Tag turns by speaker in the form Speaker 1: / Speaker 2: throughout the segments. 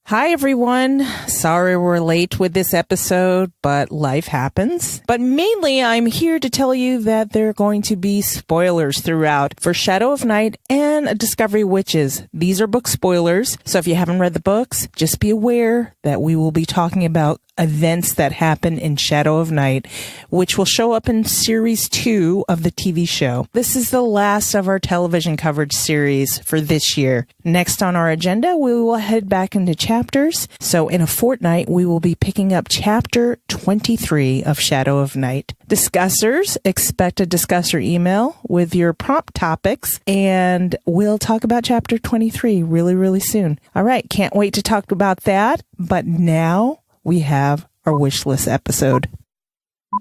Speaker 1: Hi, everyone. Sorry we're late with this episode, but life happens. But mainly, I'm here to tell you that there are going to be spoilers throughout for Shadow of Night and Discovery Witches. These are book spoilers, so if you haven't read the books, just be aware that we will be talking about events that happen in Shadow of Night, which will show up in Series 2 of the TV show. This is the last of our television coverage series for this year. Next on our agenda, we will head back into chapters. So in a fortnight, we will be picking up Chapter 23 of Shadow of Night. Discussers, expect a discusser email with your prompt topics, and we'll talk about Chapter 23 really soon. All right, can't wait to talk about that, but now we have our wish list episode.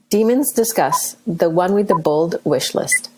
Speaker 2: Demons Discuss, the one with the bold wish list.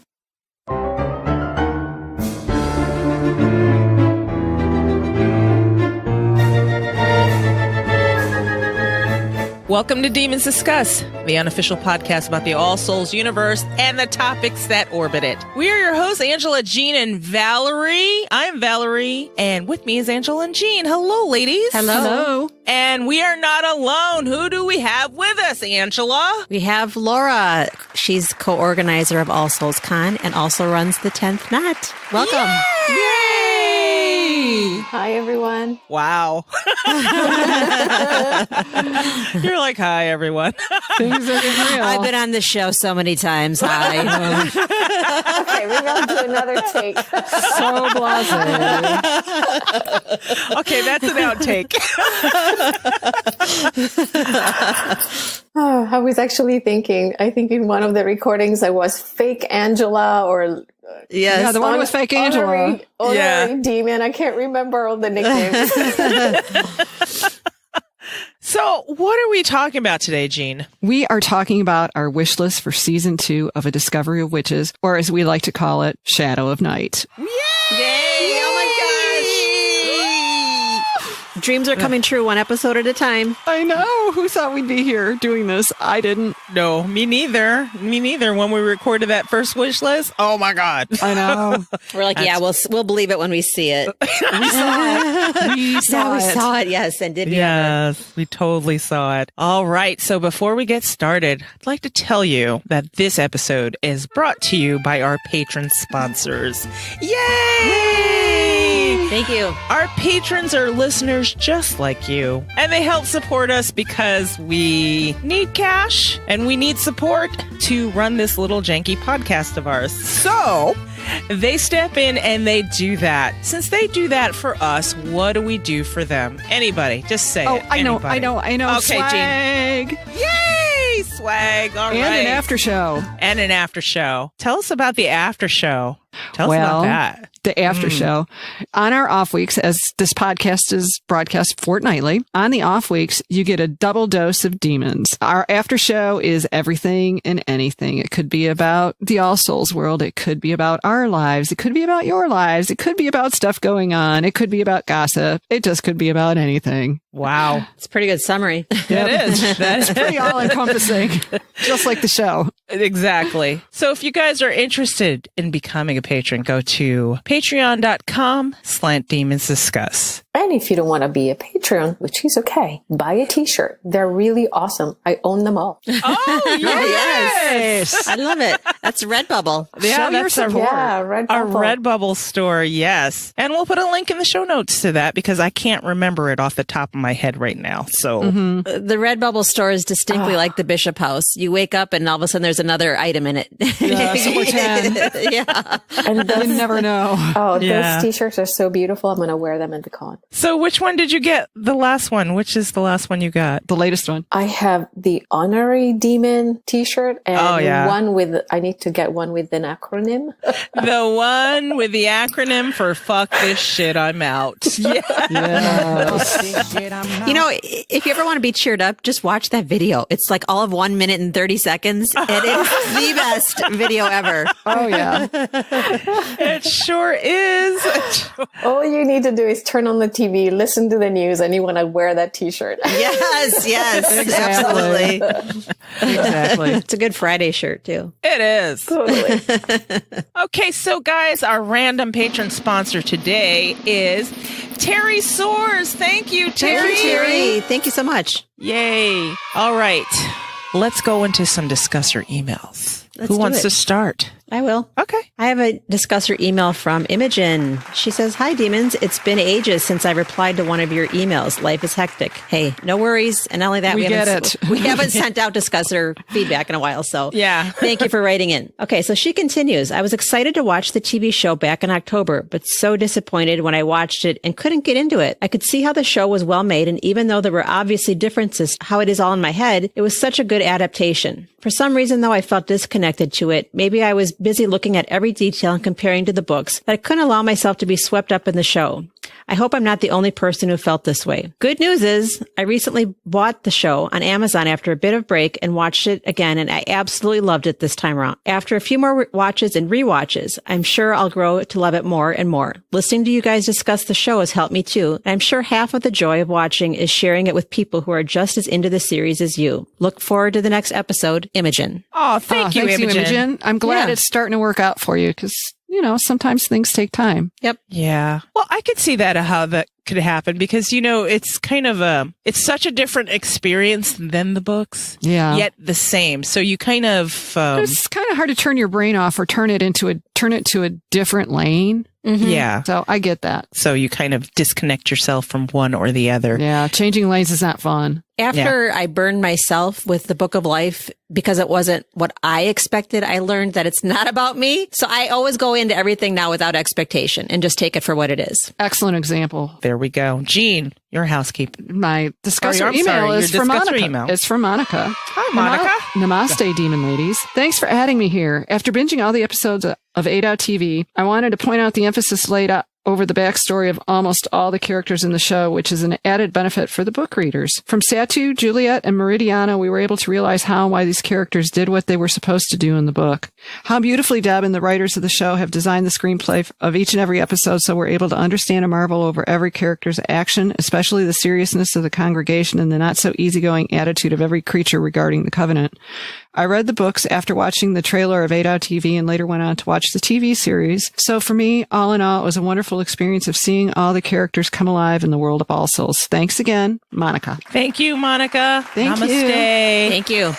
Speaker 1: Welcome to Demons Discuss, the unofficial podcast about the All Souls universe and the topics that orbit it. We are your hosts, Angela, Jean, and Valerie. I'm Valerie, and with me is Angela and Jean. Hello, ladies.
Speaker 3: Hello.
Speaker 1: And we are not alone. Who do we have with us, Angela?
Speaker 3: We have Laura. She's co-organizer of All Souls Con and also runs the 10th Knot. Welcome.
Speaker 1: Yay!
Speaker 2: Hi, everyone.
Speaker 1: Wow. You're like, hi, everyone.
Speaker 4: Things are getting real.
Speaker 3: I've been on this show so many times. Hi.
Speaker 2: Okay, maybe I'll do another take.
Speaker 4: So blasé.
Speaker 1: Okay, that's an outtake.
Speaker 2: Oh, I was actually thinking, I think in one of the recordings I was fake Angela or
Speaker 3: Yes.
Speaker 4: Yeah, the one with fake Angela.
Speaker 2: Honorary Demon. I can't remember all the nicknames.
Speaker 1: So what are we talking about today, Jean?
Speaker 4: We are talking about our wish list for season 2 of A Discovery of Witches, or as we like to call it, Shadow of Night.
Speaker 1: Yay!
Speaker 3: Oh my gosh. Dreams are coming true one episode at a time.
Speaker 4: I know. Who thought we'd be here doing this? I didn't.
Speaker 1: No, me neither. Me neither. When we recorded that first wish list, oh my God.
Speaker 4: I know.
Speaker 3: We're like, yeah, we'll believe it when we see it.
Speaker 4: We saw it.
Speaker 3: Yes, and did we?
Speaker 1: Yes, we totally saw it. All right. So before we get started, I'd like to tell you that this episode is brought to you by our patron sponsors. Yay!
Speaker 3: Thank you.
Speaker 1: Our patrons are listeners just like you, and they help support us because we need cash and we need support to run this little janky podcast of ours. So they step in and they do that. Since they do that for us, what do we do for them? Anybody, just say it.
Speaker 4: I know.
Speaker 1: Okay,
Speaker 4: Swag.
Speaker 1: Jean. Yay! Swag. All right.
Speaker 4: And an after show.
Speaker 1: And an after show. Tell us about the after show. Tell us about that.
Speaker 4: The after show. On our off weeks, as this podcast is broadcast fortnightly, on the off weeks, you get a double dose of demons. Our after show is everything and anything. It could be about the All Souls world. It could be about our lives. It could be about your lives. It could be about stuff going on. It could be about gossip. It just could be about anything.
Speaker 1: Wow.
Speaker 3: It's a pretty good summary.
Speaker 1: That is.
Speaker 4: It's pretty all-encompassing, just like the show.
Speaker 1: Exactly. So if you guys are interested in becoming a patron, go to patreon.com/demonsdiscuss.
Speaker 2: And if you don't want to be a patron, which is okay, buy a t-shirt. They're really awesome. I own them all.
Speaker 1: Oh, yes.
Speaker 3: I love it. That's Redbubble.
Speaker 1: Yeah, that's our
Speaker 2: Redbubble.
Speaker 1: Redbubble store, yes. And we'll put a link in the show notes to that because I can't remember it off the top of my head right now. So
Speaker 3: The Redbubble store is distinctly like the Bishop House. You wake up and all of a sudden there's another item in it.
Speaker 4: Yeah, so 10.
Speaker 3: Yeah.
Speaker 2: And
Speaker 4: You never know.
Speaker 2: Oh,
Speaker 1: Yeah.
Speaker 2: those t-shirts are so beautiful. I'm going to wear them at the con.
Speaker 1: So which one did you get? The last one. Which is the last one you got?
Speaker 4: The latest one.
Speaker 2: I have the Honorary Demon t-shirt and one with, I need to get one with an acronym.
Speaker 1: The one with the acronym for fuck this shit, I'm out. Yeah.
Speaker 4: Yes.
Speaker 3: You know, if you ever want to be cheered up, just watch that video. It's like all of 1 minute and 30 seconds. And it's the best video ever.
Speaker 4: Oh, yeah.
Speaker 1: It sure is.
Speaker 2: All you need to do is turn on the TV, listen to the news, and you want to wear that t-shirt.
Speaker 3: Yes, absolutely.
Speaker 4: Exactly.
Speaker 3: It's a good Friday shirt too.
Speaker 1: It is.
Speaker 2: Totally.
Speaker 1: Okay, so guys, our random patron sponsor today is Terry Soares. Thank you, Terry.
Speaker 3: Thank you, Terry. Thank you so much.
Speaker 1: Yay. All right. Let's go into some discusser emails.
Speaker 3: Let's
Speaker 1: Who
Speaker 3: do
Speaker 1: wants
Speaker 3: it.
Speaker 1: to start?
Speaker 3: I will.
Speaker 1: Okay.
Speaker 3: I have a discusser email from Imogen. She says, "Hi, demons. It's been ages since I replied to one of your emails. Life is hectic. Hey, no worries. And not only that,
Speaker 4: We
Speaker 3: haven't sent out discusser feedback in a while. So
Speaker 1: Yeah.
Speaker 3: thank you for writing in. Okay. So she continues, I was excited to watch the TV show back in October, but so disappointed when I watched it and couldn't get into it. I could see how the show was well made. And even though there were obviously differences, how it is all in my head, it was such a good adaptation. For some reason, though, I felt disconnected to it. Maybe I was busy looking at every detail and comparing to the books that I couldn't allow myself to be swept up in the show. I hope I'm not the only person who felt this way. Good news is I recently bought the show on Amazon after a bit of break and watched it again, and I absolutely loved it this time around. After a few more watches and rewatches, I'm sure I'll grow to love it more and more. Listening to you guys discuss the show has helped me too, and I'm sure half of the joy of watching is sharing it with people who are just as into the series as you. Look forward to the next episode. Imogen.
Speaker 1: Oh, thank you,
Speaker 4: thanks,
Speaker 1: Imogen.
Speaker 4: I'm glad
Speaker 3: Yeah.
Speaker 4: it's starting to work out for you because, sometimes things take time.
Speaker 3: Yep.
Speaker 1: Yeah. Well, I could see that how that could happen because, it's kind of it's such a different experience than the books.
Speaker 4: Yeah.
Speaker 1: Yet the same. So you kind of,
Speaker 4: It's kind of hard to turn your brain off or turn it to a different lane.
Speaker 1: yeah.
Speaker 4: So I get that.
Speaker 1: So you kind of disconnect yourself from one or the other.
Speaker 4: Yeah. Changing lanes is not fun.
Speaker 3: After I burned myself with the Book of Life because it wasn't what I expected, I learned that it's not about me. So I always go into everything now without expectation and just take it for what it is.
Speaker 4: Excellent example.
Speaker 1: There we go. Jean, your housekeeping.
Speaker 4: My discusser
Speaker 1: I'm
Speaker 4: email
Speaker 1: sorry,
Speaker 4: is
Speaker 1: your
Speaker 4: from
Speaker 1: discusser
Speaker 4: Monica.
Speaker 1: email.
Speaker 4: It's from Monica.
Speaker 1: Hi, Monica.
Speaker 4: Namaste, demon ladies. Thanks for adding me here. After binging all the episodes of 8 Out TV, I wanted to point out the emphasis laid out over the backstory of almost all the characters in the show, which is an added benefit for the book readers. From Satu, Juliet, and Meridiana, we were able to realize how and why these characters did what they were supposed to do in the book. How beautifully Deb and the writers of the show have designed the screenplay of each and every episode so we're able to understand and marvel over every character's action, especially the seriousness of the congregation and the not-so-easygoing attitude of every creature regarding the Covenant. I read the books after watching the trailer of 8 Out TV and later went on to watch the TV series. So for me, all in all, it was a wonderful experience of seeing all the characters come alive in the world of All Souls. Thanks again, Monica.
Speaker 1: Thank you, Monica.
Speaker 4: Thank you.
Speaker 1: Namaste.
Speaker 3: Thank you.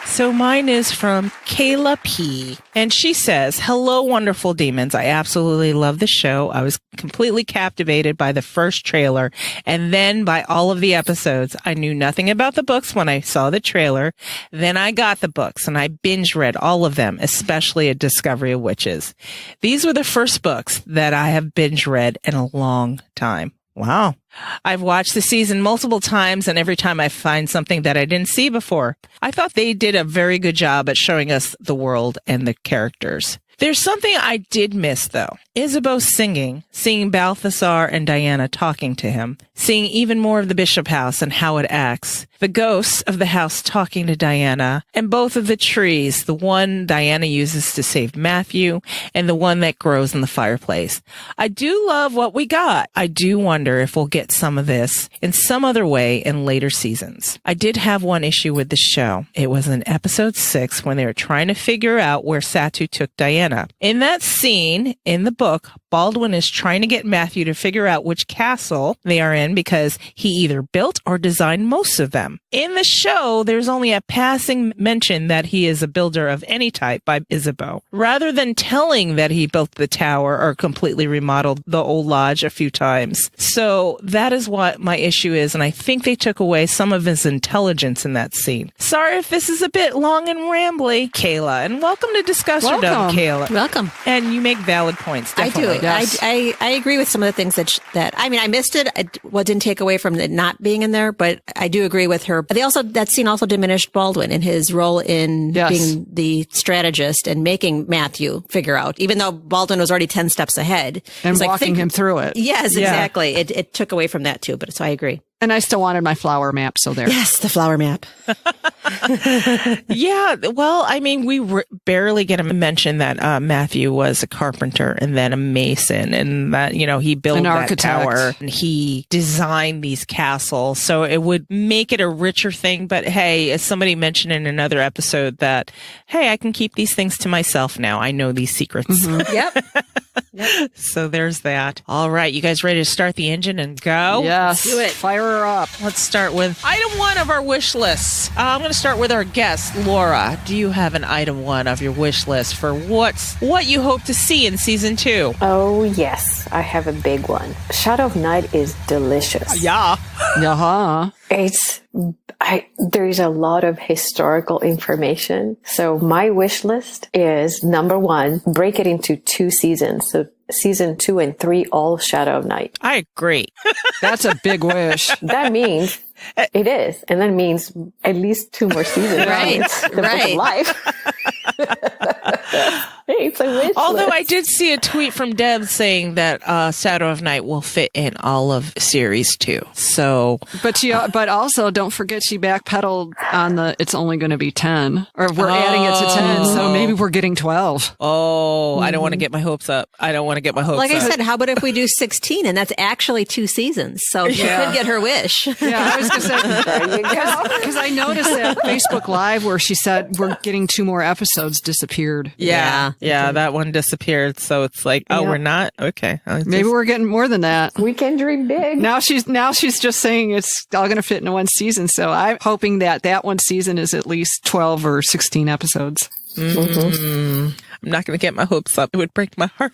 Speaker 1: So mine is from Kayla P. And she says, hello, wonderful demons. I absolutely love the show. I was completely captivated by the first trailer and then by all of the episodes. I knew nothing about the books when I saw the trailer. Then I got the books and I binge read all of them, especially A Discovery of Witches. These were the first books that I have binge read in a long time. Wow. I've watched the season multiple times, and every time I find something that I didn't see before. I thought they did a very good job at showing us the world and the characters. There's something I did miss, though. Isabeau singing, seeing Balthasar and Diana talking to him, seeing even more of the Bishop House and how it acts, the ghosts of the house talking to Diana, and both of the trees, the one Diana uses to save Matthew, and the one that grows in the fireplace. I do love what we got. I do wonder if we'll get some of this in some other way in later seasons. I did have one issue with the show. It was in episode 6 when they were trying to figure out where Satu took Diana. In that scene in the book, Baldwin is trying to get Matthew to figure out which castle they are in because he either built or designed most of them. In the show, there's only a passing mention that he is a builder of any type by Isabeau, rather than telling that he built the tower or completely remodeled the old lodge a few times. So that is what my issue is, and I think they took away some of his intelligence in that scene. Sorry if this is a bit long and rambly, Kayla, and welcome to Discusser Dub, Kayla.
Speaker 3: Welcome.
Speaker 1: And you make valid points. Definitely.
Speaker 3: I do.
Speaker 4: Yes.
Speaker 3: I agree with some of the things that I mean, I missed it. Didn't take away from it not being in there, but I do agree with her. That scene also diminished Baldwin in his role in being the strategist and making Matthew figure out, even though Baldwin was already 10 steps ahead.
Speaker 4: And walking him through it.
Speaker 3: Yes, exactly. It took away from that too, but so I agree.
Speaker 4: And I still wanted my flower map, so there.
Speaker 3: Yes, the flower map.
Speaker 1: Yeah, well, I mean, we barely get to mention that Matthew was a carpenter and then a mason, and that, you know, he built that tower and he designed these castles. So it would make it a richer thing. But hey, as somebody mentioned in another episode that, hey, I can keep these things to myself now. I know these secrets.
Speaker 3: Mm-hmm. Yep.
Speaker 1: So there's that. All right. You guys ready to start the engine and go?
Speaker 4: Yes.
Speaker 3: Let's do it.
Speaker 4: Fire her up.
Speaker 1: Let's start with item 1 of our wish list. I'm going to start with our guest, Laura. Do you have an item 1 of your wish list for what you hope to see in season 2?
Speaker 2: Oh, yes. I have a big one. Shadow of Night is delicious.
Speaker 1: Yeah.
Speaker 4: Uh-huh.
Speaker 2: There is a lot of historical information. So my wish list is, number 1, break it into 2 seasons. So season 2 and 3, all Shadow of Night.
Speaker 1: I agree.
Speaker 4: That's a big wish.
Speaker 2: That means it is. And that means at least 2 more seasons.
Speaker 3: Right.
Speaker 2: The Book of Life. Hey, it's a wish
Speaker 1: Although
Speaker 2: list.
Speaker 1: I did see a tweet from Deb saying that Shadow of Night will fit in all of series 2. So,
Speaker 4: But also don't forget she backpedaled on the it's only going to be 10, or we're adding it to 10, so maybe we're getting 12.
Speaker 1: I don't want to get my hopes up.
Speaker 3: Like I said, how about if we do 16 and that's actually 2 seasons? So she could get her wish.
Speaker 4: Yeah, I was going to say,
Speaker 2: There you go.
Speaker 4: because I noticed that Facebook Live where she said we're getting 2 more episodes disappeared.
Speaker 1: Yeah, that one disappeared. So it's like, we're not? Okay.
Speaker 4: Maybe we're getting more than that.
Speaker 2: We can dream big.
Speaker 4: Now she's just saying it's all going to fit into 1 season. So I'm hoping that 1 season is at least 12 or 16 episodes.
Speaker 1: I'm not going to get my hopes up. It would break my heart.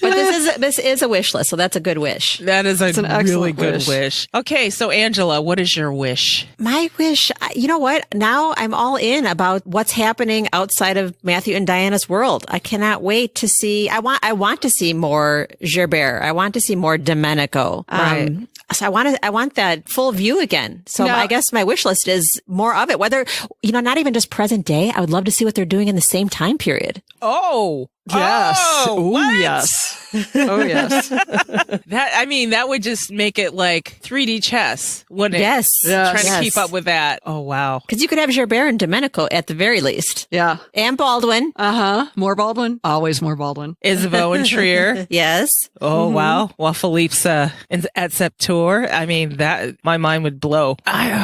Speaker 3: But this is a wish list, so that's a good wish.
Speaker 1: That is an really
Speaker 4: excellent
Speaker 1: good wish. Okay, so Angela, what is your wish?
Speaker 3: My wish, you know what? Now I'm all in about what's happening outside of Matthew and Diana's world. I cannot wait to see. I want to see more Gerbert. I want to see more Domenico.
Speaker 1: Right.
Speaker 3: So I want that full view again. So I guess my wish list is more of it. Whether, not even just present day. I would love to see what they're doing in the same time period.
Speaker 1: Oh.
Speaker 4: Yes.
Speaker 1: Oh, what?
Speaker 4: Yes. Oh, yes.
Speaker 1: That would just make it like 3D chess, wouldn't it?
Speaker 3: Yes.
Speaker 1: Trying to keep up with that. Oh, wow.
Speaker 3: Because you could have Gerbert and Domenico at the very least.
Speaker 4: Yeah.
Speaker 3: And Baldwin.
Speaker 4: Uh-huh. More Baldwin. Always more Baldwin.
Speaker 1: Isabeau and Trier.
Speaker 3: Yes.
Speaker 1: Oh, wow. While Philippe's at Septour. I mean, that my mind would blow.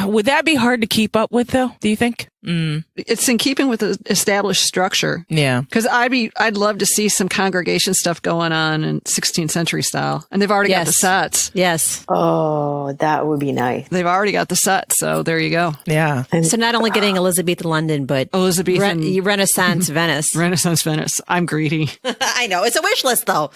Speaker 1: Would that be hard to keep up with, though? Do you think?
Speaker 4: It's in keeping with the established structure.
Speaker 1: Yeah.
Speaker 4: Because I'd love to see some congregation stuff going on in 16th century style. And they've already got the sets.
Speaker 3: Yes.
Speaker 2: Oh, that would be nice.
Speaker 4: They've already got the sets, so there you go.
Speaker 1: Yeah.
Speaker 3: So not only getting Elizabethan London, but
Speaker 4: Elizabethan
Speaker 3: Renaissance Venice.
Speaker 4: Renaissance Venice. I'm greedy.
Speaker 3: I know. It's a wish list, though.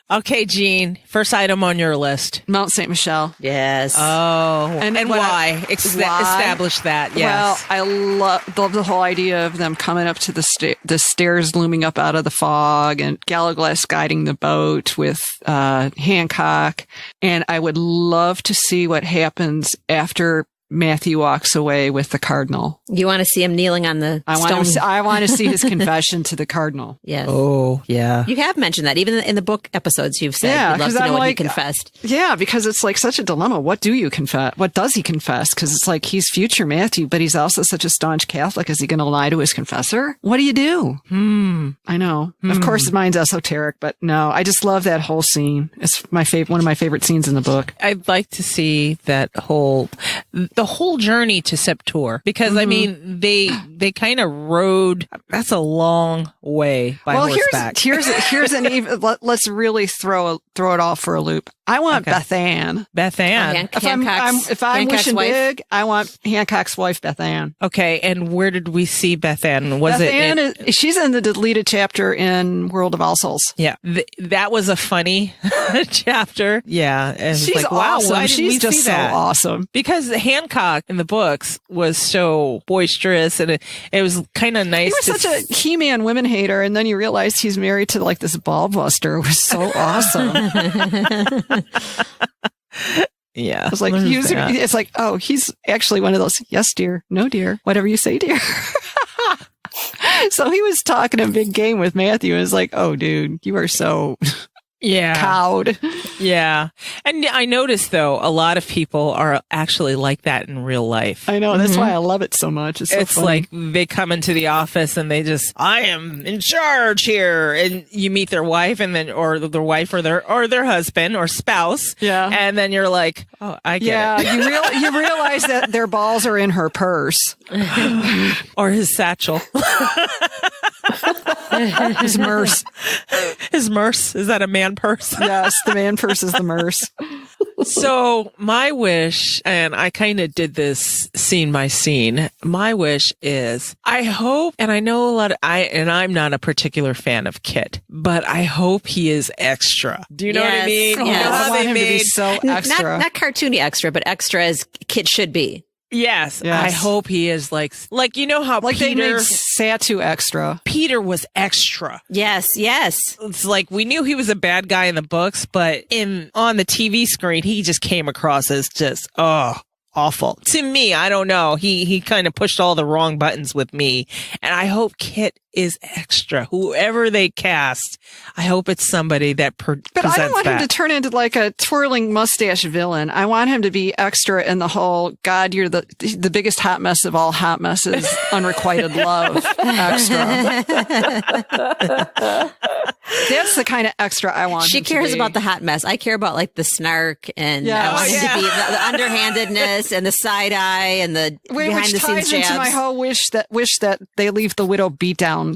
Speaker 1: Okay, Jean. First item on your list.
Speaker 4: Mount St. Michel.
Speaker 3: Yes.
Speaker 1: Oh. And why? Establish that. Yes.
Speaker 4: Well, I love the whole idea of them coming up to the stairs looming up out of the fog, and Galaglass guiding the boat with Hancock. And I would love to see what happens after Matthew walks away with the cardinal.
Speaker 3: You want to see him kneeling on the stone?
Speaker 4: I want to see his confession to the cardinal.
Speaker 3: Yes.
Speaker 1: Oh, yeah.
Speaker 3: You have mentioned that. Even in the book episodes you've said you'd love to know what he confessed.
Speaker 4: Yeah, because it's like such a dilemma. What do you confess? What does he confess? Because it's like he's future Matthew, but he's also such a staunch Catholic. Is he going to lie to his confessor? What do you do? I know. Of course, mine's esoteric, but no, I just love that whole scene. It's one of my favorite scenes in the book.
Speaker 1: I'd like to see the whole journey to Septour, because I mean they kind of rode. That's a long way by horseback.
Speaker 4: Here's an even. Let's really throw it all for a loop. I want Beth Ann.
Speaker 1: Beth Ann.
Speaker 4: If I'm wishing
Speaker 3: wife.
Speaker 4: big, I want Hancock's wife, Beth Ann.
Speaker 1: Okay, and where did we see Beth Ann?
Speaker 4: She's in the deleted chapter in World of All Souls.
Speaker 1: Yeah, that was a funny chapter. Yeah, and
Speaker 4: she's
Speaker 1: like, wow,
Speaker 4: awesome.
Speaker 1: why didn't
Speaker 4: She's
Speaker 1: we
Speaker 4: just
Speaker 1: see
Speaker 4: so
Speaker 1: that?
Speaker 4: awesome.
Speaker 1: Because Hancock in the books was so boisterous, and it was kind of nice.
Speaker 4: He was such a He-Man women hater, and then you realize he's married to like this ball buster. It was so awesome.
Speaker 1: Yeah.
Speaker 4: I was like, it's like, oh, he's actually one of those, yes, dear, no, dear, whatever you say, dear. So he was talking a big game with Matthew, and it's like, oh, dude, you are so cowed.
Speaker 1: Yeah. And I noticed, though, a lot of people are actually like that in real life.
Speaker 4: I know. That's why I love it so much. It's so funny.
Speaker 1: Like they come into the office and they just, I am in charge here. And you meet their wife or their wife or their husband or spouse.
Speaker 4: Yeah.
Speaker 1: And then you're like, oh, I get it.
Speaker 4: You realize that their balls are in her purse.
Speaker 1: Or his satchel.
Speaker 4: His merce.
Speaker 1: His merce. Is that a man purse?
Speaker 4: Yes, the man purse is the merce.
Speaker 1: So my wish, and I kind of did this scene by scene. My wish is, I hope, and I know I'm not a particular fan of Kit, but I hope he is extra. Do you know what I mean?
Speaker 3: Yes.
Speaker 1: You know how
Speaker 4: I want
Speaker 1: they
Speaker 4: him to be
Speaker 1: made
Speaker 4: so extra.
Speaker 3: Not cartoony extra, but extra as Kit should be.
Speaker 1: Yes, I hope he is like you know how
Speaker 4: like
Speaker 1: Peter,
Speaker 4: they made Satu extra.
Speaker 1: Peter was extra.
Speaker 3: Yes.
Speaker 1: It's like we knew he was a bad guy in the books, but on the TV screen, he just came across as just awful to me. I don't know. He kind of pushed all the wrong buttons with me, and I hope Kit is extra. Whoever they cast, I hope it's somebody that presents that.
Speaker 4: But I don't want him to turn into like a twirling mustache villain. I want him to be extra in the whole, God, you're the biggest hot mess of all hot messes, unrequited love extra. That's the kind of extra I want.
Speaker 3: She cares about the hot mess. I care about like the snark and I want it to be the underhandedness and the side eye and the behind the scenes jabs.
Speaker 4: Into my whole wish that they leave the widow beatdown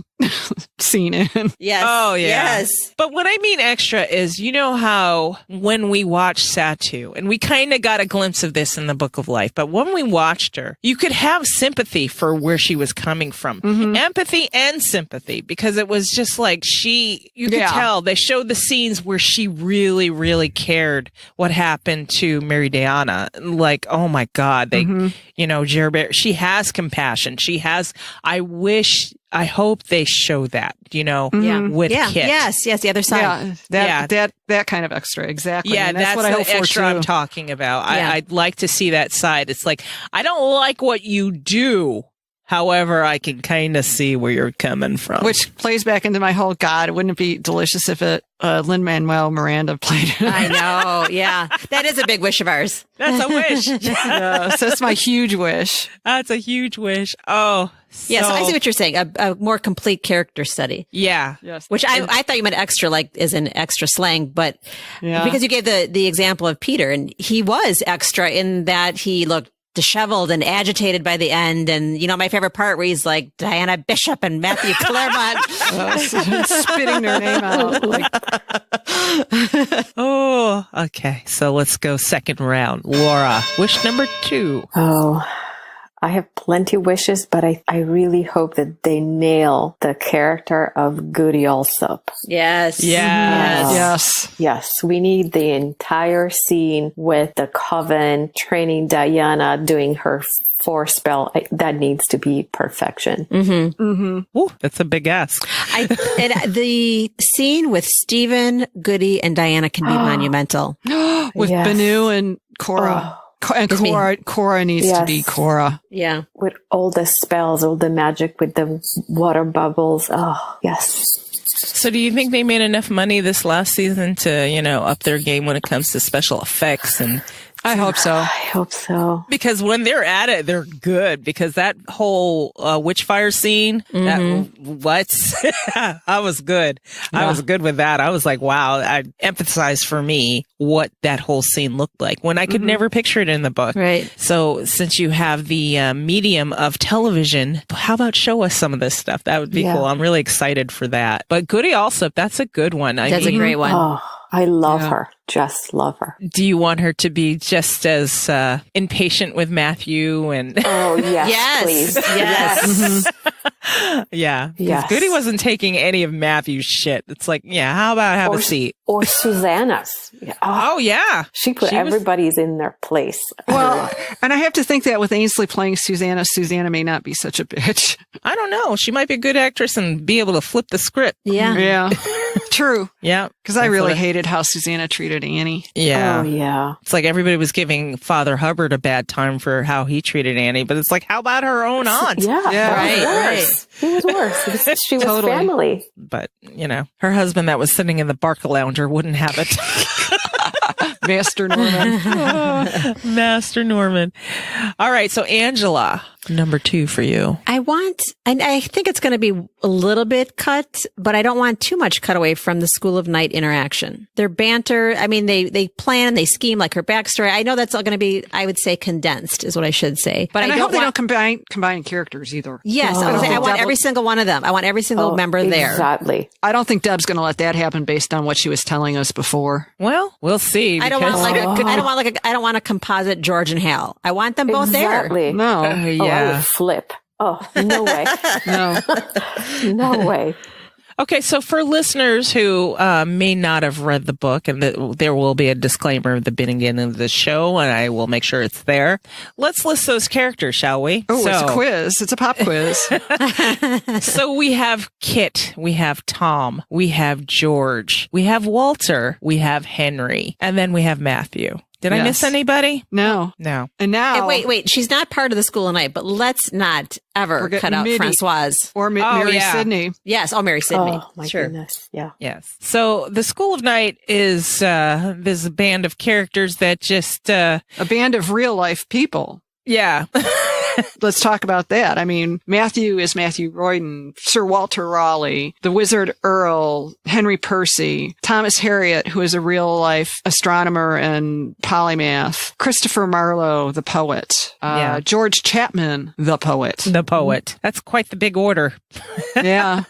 Speaker 4: scene in.
Speaker 3: Yes.
Speaker 1: Oh, yeah.
Speaker 3: Yes.
Speaker 1: But what I mean extra is, you know how when we watched Satu, and we kind of got a glimpse of this in the Book of Life, but when we watched her, you could have sympathy for where she was coming from. Mm-hmm. Empathy and sympathy, because it was just like you could tell they showed the scenes where she really, really cared what happened to Mary Diana. Like, oh my God, Jerry, she has compassion. I hope they show that, with Kit.
Speaker 3: Yes, the other side.
Speaker 4: That kind of extra, exactly.
Speaker 1: Yeah,
Speaker 4: and
Speaker 1: that's
Speaker 4: what I hope
Speaker 1: the extra
Speaker 4: for too.
Speaker 1: I'm talking about.
Speaker 3: Yeah.
Speaker 1: I'd like to see that side. It's like, I don't like what you do. However, I can kind of see where you're coming from.
Speaker 4: Which plays back into my whole, God, wouldn't it be delicious if Lin-Manuel Miranda played it?
Speaker 3: I know, yeah. That is a big wish of ours.
Speaker 1: That's a wish.
Speaker 4: Yes, that's my huge wish.
Speaker 1: That's a huge wish. Oh,
Speaker 3: yes, I see what you're saying. A more complete character study.
Speaker 1: Yeah.
Speaker 4: Yes.
Speaker 3: Which I thought you meant extra, like is an extra slang, but because you gave the example of Peter, and he was extra in that he looked disheveled and agitated by the end. And, my favorite part where he's like Diana Bishop and Matthew Claremont.
Speaker 4: Spitting their name out.
Speaker 1: Oh, okay. So let's go second round. Laura, wish number 2.
Speaker 2: Oh, I have plenty of wishes, but I really hope that they nail the character of Goody Alsop.
Speaker 3: Yes.
Speaker 2: Yes. We need the entire scene with the coven training Diana doing her force spell. That needs to be perfection.
Speaker 3: Mm-hmm.
Speaker 1: Mm-hmm. Ooh, that's a big ask.
Speaker 3: And the scene with Stephen, Goody, and Diana can be monumental.
Speaker 4: With Banu and Cora. And Cora needs to be Cora.
Speaker 3: Yeah.
Speaker 2: With all the spells, all the magic with the water bubbles. Oh, yes.
Speaker 1: So do you think they made enough money this last season to, up their game when it comes to special effects? And
Speaker 4: I hope so.
Speaker 2: I hope so.
Speaker 1: Because when they're at it, they're good. Because that whole witchfire scene, I was good. Yeah. I was good with that. I was like, wow, I emphasized for me what that whole scene looked like when I could never picture it in the book.
Speaker 3: Right.
Speaker 1: So since you have the medium of television, how about show us some of this stuff? That would be cool. I'm really excited for that. But Goody Alsop, that's a good one.
Speaker 3: That's a great one.
Speaker 2: Oh, I love her. Just love her.
Speaker 1: Do you want her to be just as impatient with Matthew and?
Speaker 2: Oh yes, please.
Speaker 3: Yes.
Speaker 1: Yeah. Yes. Goody wasn't taking any of Matthew's shit. It's like, how about have a seat?
Speaker 2: Or Susanna's.
Speaker 1: Oh yeah.
Speaker 2: She put everybody's in their place.
Speaker 4: Well, and I have to think that with Ainsley playing Susanna may not be such a bitch.
Speaker 1: I don't know. She might be a good actress and be able to flip the script.
Speaker 3: Yeah.
Speaker 4: Yeah. True.
Speaker 1: Yeah.
Speaker 4: Because I really hated how Susanna treated Annie.
Speaker 1: Yeah.
Speaker 2: Oh, yeah.
Speaker 1: It's like everybody was giving Father Hubbard a bad time for how he treated Annie, but it's like, how about her own aunt?
Speaker 2: Yeah.
Speaker 3: Right.
Speaker 2: He was worse. She was family.
Speaker 1: But, her husband that was sitting in the Barca Lounge Alexander wouldn't have it.
Speaker 4: Master Norman.
Speaker 1: Master Norman. All right. So Angela, number 2 for you.
Speaker 3: I think it's going to be a little bit cut, but I don't want too much cut away from the School of Night interaction. Their banter, I mean, they plan, they scheme, like her backstory. I know that's all going to be, I would say, condensed is what I should say. But
Speaker 4: I hope they don't combine characters either.
Speaker 3: Yes. I want every single one of them. I want every single member there.
Speaker 2: Exactly.
Speaker 4: I don't think Deb's going to let that happen based on what she was telling us before.
Speaker 1: Well, we'll see.
Speaker 3: I don't want a composite George and Hal. I want them both there.
Speaker 4: No.
Speaker 2: I would flip. Oh, no way. No way.
Speaker 1: Okay, so for listeners who may not have read the book, and there will be a disclaimer at the beginning of the show, and I will make sure it's there. Let's list those characters, shall we?
Speaker 4: Oh, it's a quiz. It's a pop quiz.
Speaker 1: So we have Kit, we have Tom, we have George, we have Walter, we have Henry, and then we have Matthew. Did I miss anybody?
Speaker 4: No. And now...
Speaker 3: Wait. She's not part of the School of Night, but let's not ever cut out Francoise.
Speaker 4: Or Mary Sidney.
Speaker 3: Yes. Oh, Mary Sidney.
Speaker 2: Oh, my goodness. Yeah.
Speaker 1: Yes. So the School of Night is this band of characters that just...
Speaker 4: a band of real-life people.
Speaker 1: Yeah.
Speaker 4: Let's talk about that. I mean, Matthew is Matthew Royden, Sir Walter Raleigh, the Wizard Earl, Henry Percy, Thomas Harriot, who is a real-life astronomer and polymath, Christopher Marlowe, the poet, George Chapman, the poet.
Speaker 1: The poet. That's quite the big order.
Speaker 4: Yeah.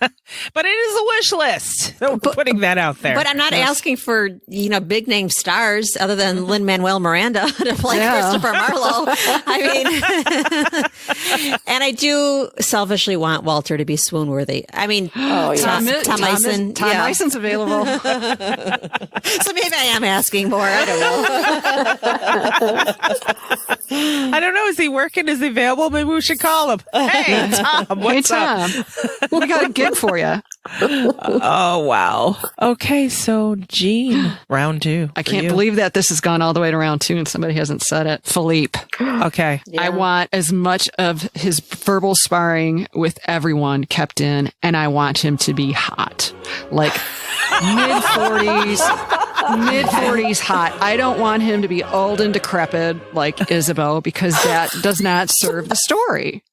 Speaker 1: But it is a wish list. So putting that out there.
Speaker 3: But I'm not asking for, big name stars other than Lin-Manuel Miranda to play Christopher Marlowe. I mean, and I do selfishly want Walter to be swoon-worthy. I mean, Tom Eisen.
Speaker 4: Tom Eisen's available.
Speaker 3: So maybe I am asking more. I
Speaker 1: don't know. Is he working? Is he available? Maybe we should call him. Hey, Tom. What's up?
Speaker 4: We got a gig for you.
Speaker 1: Oh, wow. Okay, so Jean, round 2.
Speaker 4: I can't believe that this has gone all the way to round 2 and somebody hasn't said it. Philippe.
Speaker 1: Okay.
Speaker 4: Yeah. I want as much of his verbal sparring with everyone kept in, and I want him to be hot. Like mid-40s hot. I don't want him to be old and decrepit like Isabeau, because that does not serve the story.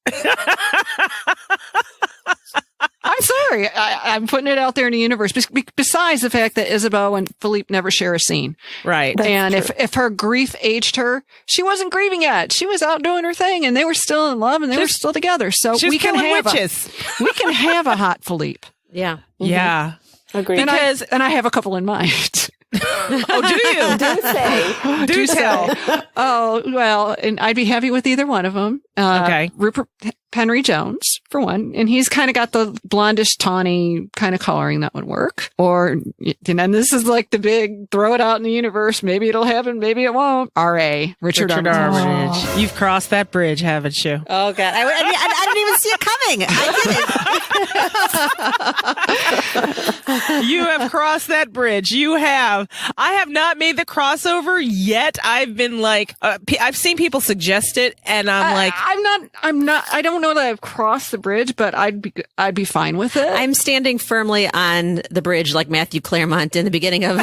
Speaker 4: I'm sorry. I'm putting it out there in the universe. Besides the fact that Isabeau and Philippe never share a scene.
Speaker 1: Right.
Speaker 4: And if her grief aged her, she wasn't grieving yet. She was out doing her thing, and they were still in love, and they were still together. So we can have a hot Philippe.
Speaker 3: Yeah.
Speaker 1: Mm-hmm. Yeah.
Speaker 2: Agreed.
Speaker 4: And I have a couple in mind.
Speaker 1: Oh, do you?
Speaker 2: Do say.
Speaker 1: Do tell.
Speaker 4: Oh, well, and I'd be happy with either one of them.
Speaker 1: Okay.
Speaker 4: Rupert Henry Jones, for one. And he's kind of got the blondish, tawny kind of coloring that would work. Or, and this is like the big throw it out in the universe. Maybe it'll happen. Maybe it won't. R.A. Richard Armitage.
Speaker 1: Oh. You've crossed that bridge, haven't you?
Speaker 3: Oh, God. I didn't even see it coming. I didn't.
Speaker 1: You have crossed that bridge. You have. I have not made the crossover yet. I've been like, I've seen people suggest it, and
Speaker 4: I don't know that I've crossed the bridge, but I'd be fine with it.
Speaker 3: I'm standing firmly on the bridge like Matthew Claremont in the beginning of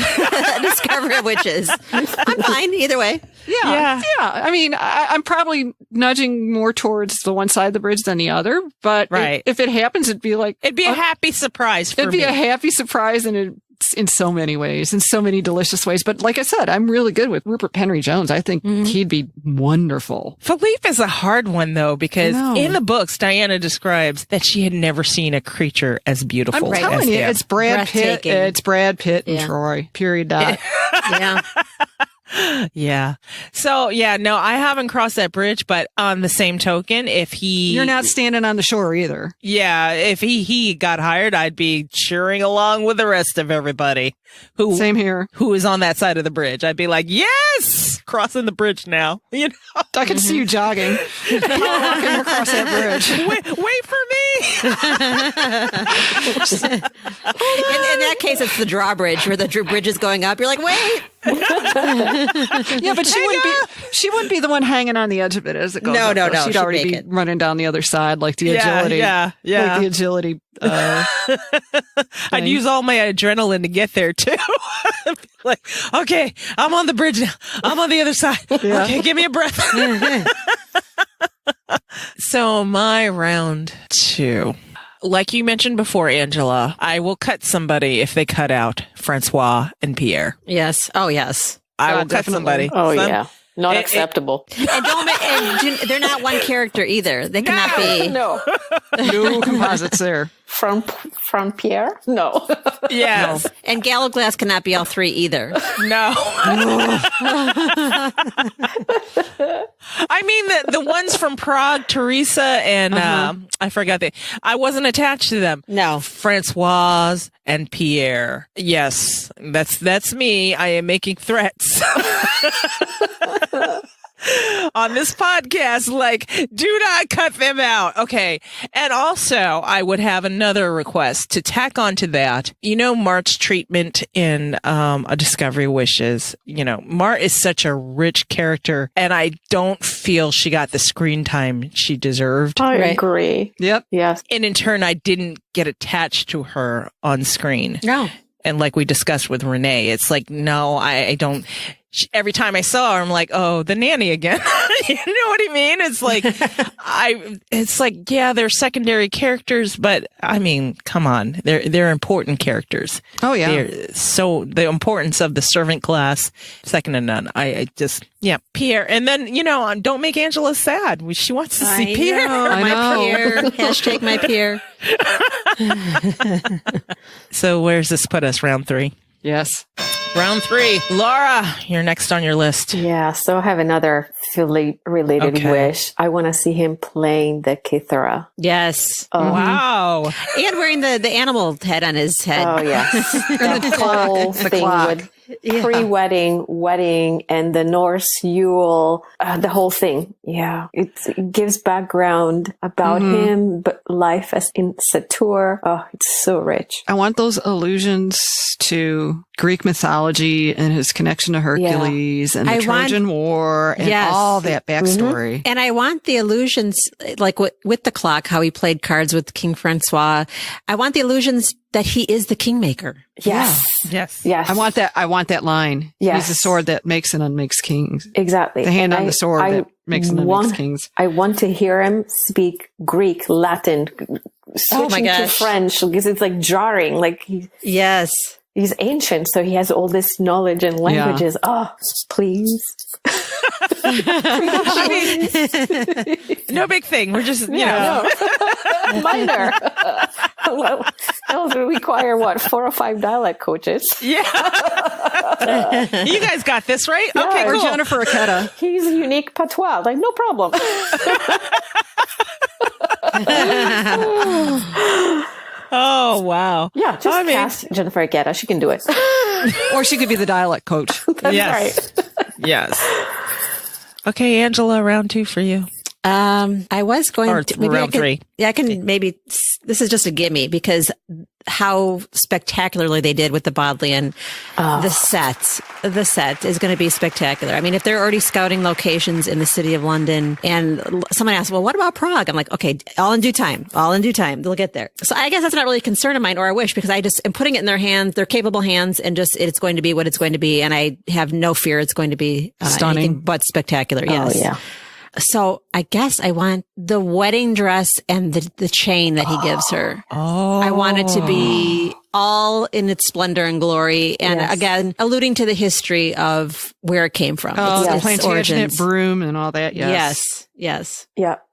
Speaker 3: Discovery of Witches. I'm fine either way.
Speaker 4: Yeah. I mean, I'm probably nudging more towards the one side of the bridge than the other, but if it happens, it'd be a
Speaker 1: happy surprise for me.
Speaker 4: It'd be a happy surprise, and in so many ways, in so many delicious ways. But like I said, I'm really good with Rupert Henry Jones. I think he'd be wonderful.
Speaker 1: Philippe is a hard one, though, because in the books, Diana describes that she had never seen a creature as beautiful.
Speaker 4: I'm telling you, it's Brad Pitt. It's Brad Pitt and Troy. Period. Dot.
Speaker 3: Yeah.
Speaker 1: Yeah. So, no, I haven't crossed that bridge, but on the same token, you're
Speaker 4: not standing on the shore either.
Speaker 1: Yeah. If he got hired, I'd be cheering along with the rest of everybody
Speaker 4: same here,
Speaker 1: who is on that side of the bridge. I'd be like, yes, crossing the bridge now. I
Speaker 4: can see you jogging, walking across that bridge.
Speaker 1: Wait for me.
Speaker 3: In that case, it's the drawbridge where the bridge is going up. You're like, wait.
Speaker 4: Yeah, but she wouldn't be the one hanging on the edge of it as it goes.
Speaker 3: No,
Speaker 4: up,
Speaker 3: no,
Speaker 4: though.
Speaker 3: no.
Speaker 4: She'd
Speaker 3: She'd
Speaker 4: already
Speaker 3: make
Speaker 4: be
Speaker 3: it.
Speaker 4: running down the other side, like the agility.
Speaker 1: Yeah.
Speaker 4: Like the agility.
Speaker 1: I'd use all my adrenaline to get there too. Like, okay, I'm on the bridge now. I'm on the other side. Okay, give me a breath. So my round 2. Like you mentioned before, Angela, I will cut somebody if they cut out Francois and Pierre.
Speaker 3: Yes. Oh, yes.
Speaker 1: I will cut
Speaker 4: definitely.
Speaker 1: somebody.
Speaker 2: Oh, yeah. Not acceptable.
Speaker 3: And they're not one character either. They cannot be.
Speaker 2: No.
Speaker 4: No composites there.
Speaker 2: From Pierre? No.
Speaker 1: Yes.
Speaker 3: And Gallo Glass cannot be all 3 either.
Speaker 1: No. I mean, the ones from Prague, Teresa, and I forgot I wasn't attached to them.
Speaker 3: No.
Speaker 1: Francoise and Pierre. Yes, that's me. I am making threats. On this podcast, like, do not cut them out. Okay. And also, I would have another request to tack onto that. You know, Mart's treatment in A Discovery Wishes. You know, Mart is such a rich character, and I don't feel she got the screen time she deserved.
Speaker 2: I agree.
Speaker 4: Yep.
Speaker 2: Yes.
Speaker 1: And in turn, I didn't get attached to her on screen.
Speaker 3: No.
Speaker 1: And like we discussed with Renee, it's like, no, I don't. Every time I saw her, I'm like, oh, the nanny again. You know what I mean? It's like, yeah, they're secondary characters, but I mean, come on, they're important characters.
Speaker 4: Oh yeah.
Speaker 1: So the importance of the servant class, second to none. I just, Pierre. And then, don't make Angela sad. She wants to see Pierre.
Speaker 3: My Pierre. Hashtag my Pierre.
Speaker 1: So where's this put us? Round 3?
Speaker 4: Yes.
Speaker 1: Round 3. Laura, you're next on your list.
Speaker 2: Yeah, so I have another Philly-related wish. I want to see him playing the Kithara.
Speaker 3: Yes.
Speaker 1: Wow.
Speaker 3: And wearing the animal head on his head.
Speaker 2: Oh, yes. The whole thing with pre-wedding, wedding, and the Norse Yule, the whole thing. Yeah. It gives background about him, but life as in Satur. Oh, it's so rich.
Speaker 4: I want those allusions to Greek mythology and his connection to Hercules and the Trojan War and all that backstory.
Speaker 3: And I want the allusions, like with the clock, how he played cards with King Francois. I want the allusions that he is the kingmaker.
Speaker 2: Yes.
Speaker 1: Yes.
Speaker 2: Yes.
Speaker 4: I want that line.
Speaker 2: Yes.
Speaker 4: He's the sword that makes and unmakes kings.
Speaker 2: Exactly.
Speaker 4: The hand on the sword that makes and unmakes kings.
Speaker 2: I want to hear him speak Greek, Latin, switching to French, because it's like jarring. Like he's ancient, so he has all this knowledge and languages. Oh, please.
Speaker 1: I mean, no big thing. We're just,
Speaker 2: minor. Well, that will require 4 or 5 dialect coaches.
Speaker 1: Yeah. You guys got this, right?
Speaker 2: Yeah,
Speaker 1: okay, cool.
Speaker 4: Or Jennifer Aketa.
Speaker 2: He's unique patois. Like, no problem.
Speaker 1: Oh, wow.
Speaker 2: Yeah, just cast Jennifer Aketa. She can do it.
Speaker 4: Or she could be the dialect coach.
Speaker 2: That's right.
Speaker 1: Yes. Okay, Angela, round 2 for you.
Speaker 3: I was going to maybe
Speaker 1: round 3.
Speaker 3: Yeah, I can maybe. This is just a gimme because how spectacularly they did with the Bodleian. The set is going to be spectacular. I mean, if they're already scouting locations in the city of London, and someone asked, "Well, what about Prague?" I'm like, "Okay, all in due time. They'll get there." So I guess that's not really a concern of mine or a wish because I just am putting it in their hands, their capable hands, and just it's going to be what it's going to be, and I have no fear it's going to be
Speaker 4: stunning,
Speaker 3: anything but spectacular. Yes.
Speaker 2: Oh yeah.
Speaker 3: So I guess I want the wedding dress and the chain that he gives her.
Speaker 1: Oh.
Speaker 3: I want it to be all in its splendor and glory. And again, alluding to the history of where it came from.
Speaker 4: Oh, the
Speaker 3: its
Speaker 4: Plantagenet
Speaker 3: origins.
Speaker 4: broom and all that.
Speaker 3: Yes.
Speaker 2: Yeah.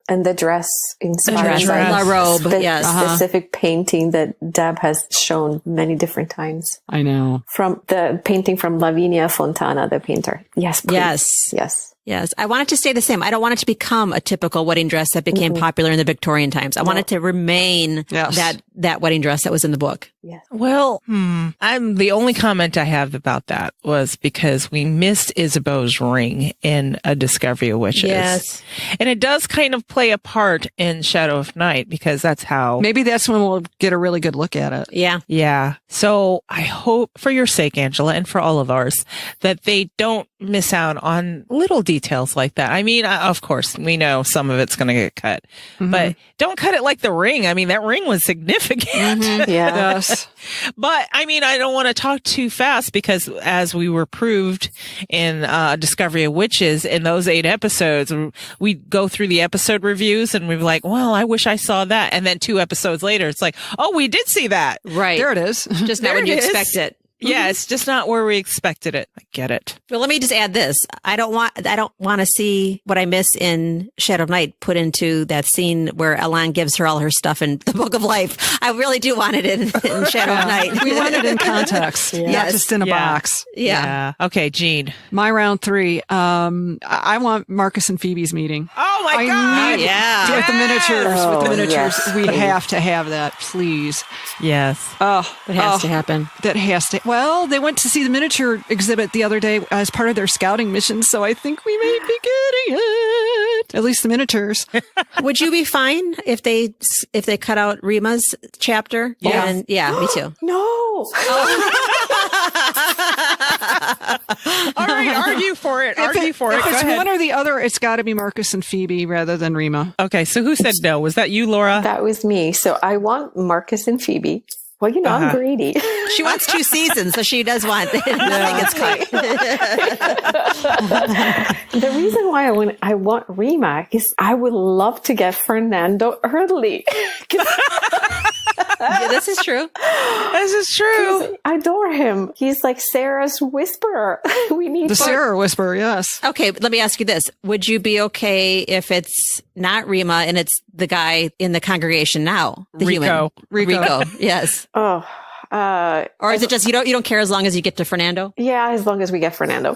Speaker 2: And the dress inspired by
Speaker 3: La robe.
Speaker 2: specific painting that Deb has shown many different times.
Speaker 4: I know.
Speaker 2: From the painting from Lavinia Fontana, the painter. Yes, please.
Speaker 3: Yes. Yes. I want it to stay the same. I don't want it to become a typical wedding dress that became popular in the Victorian times. I want it to remain that wedding dress that was in the book.
Speaker 2: Yeah.
Speaker 1: Well, I'm the only comment I have about that was because we missed Isabeau's ring in A Discovery of Witches.
Speaker 3: Yes.
Speaker 1: And it does kind of play a part in Shadow of Night because that's how.
Speaker 4: Maybe that's when we'll get a really good look at it.
Speaker 3: Yeah.
Speaker 1: Yeah. So I hope for your sake, Angela, and for all of ours, that they don't miss out on little details like that. I mean, of course, we know some of it's going to get cut, but don't cut it like the ring. I mean, that ring was significant.
Speaker 2: Yeah.
Speaker 4: Yes.
Speaker 1: But I mean, I don't want to talk too fast because as we were proved in Discovery of Witches in those 8 episodes, we go through the episode reviews and we're like, well, I wish I saw that. And then 2 episodes later, it's like, oh, we did see that.
Speaker 3: Right.
Speaker 4: There it is.
Speaker 3: Just not when you expect it.
Speaker 1: Yeah, it's just not where we expected it. I get it.
Speaker 3: Well, let me just add this. I don't want to see what I miss in Shadow of Night put into that scene where Elan gives her all her stuff in the Book of Life. I really do want it in Shadow of Night.
Speaker 4: We want it in context, not just in a box.
Speaker 3: Yeah.
Speaker 1: Okay, Jean.
Speaker 4: My round 3. I want Marcus and Phoebe's meeting.
Speaker 1: Oh my God.
Speaker 3: Yeah.
Speaker 4: With the miniatures.
Speaker 2: Oh,
Speaker 4: With the miniatures.
Speaker 2: yes.
Speaker 4: We have to have that, please.
Speaker 1: Yes.
Speaker 4: Oh,
Speaker 3: It has to happen.
Speaker 4: That has to. Well, they went to see the miniature exhibit the other day as part of their scouting mission, so I think we may be getting it. At least the miniatures.
Speaker 3: Would you be fine if they cut out Rima's chapter?
Speaker 4: Yeah.
Speaker 3: And, yeah, me too.
Speaker 2: No.
Speaker 1: All right, argue for it. Argue for it.
Speaker 4: If
Speaker 1: Go
Speaker 4: it's
Speaker 1: ahead.
Speaker 4: one or the other, it's got to be Marcus and Phoebe rather than Rima.
Speaker 1: Okay, so who said no? Was that you, Laura?
Speaker 2: That was me. So I want Marcus and Phoebe. Well, you know, I'm greedy.
Speaker 3: She wants 2 seasons, so she does want nothing gets cut.
Speaker 2: The reason why I want Rima is I would love to get Fernando early.
Speaker 3: Yeah, this is true.
Speaker 1: This is true.
Speaker 2: I adore him. He's like Sarah's whisperer. We need
Speaker 4: The Sarah Whisperer, yes.
Speaker 3: Okay, let me ask you this. Would you be okay if it's not Rima and it's the guy in the congregation now? The
Speaker 1: Rico.
Speaker 3: human. Rico, yes.
Speaker 2: Oh,
Speaker 3: Or is it just you don't care as long as you get to Fernando?
Speaker 2: yeah, as long as we get Fernando.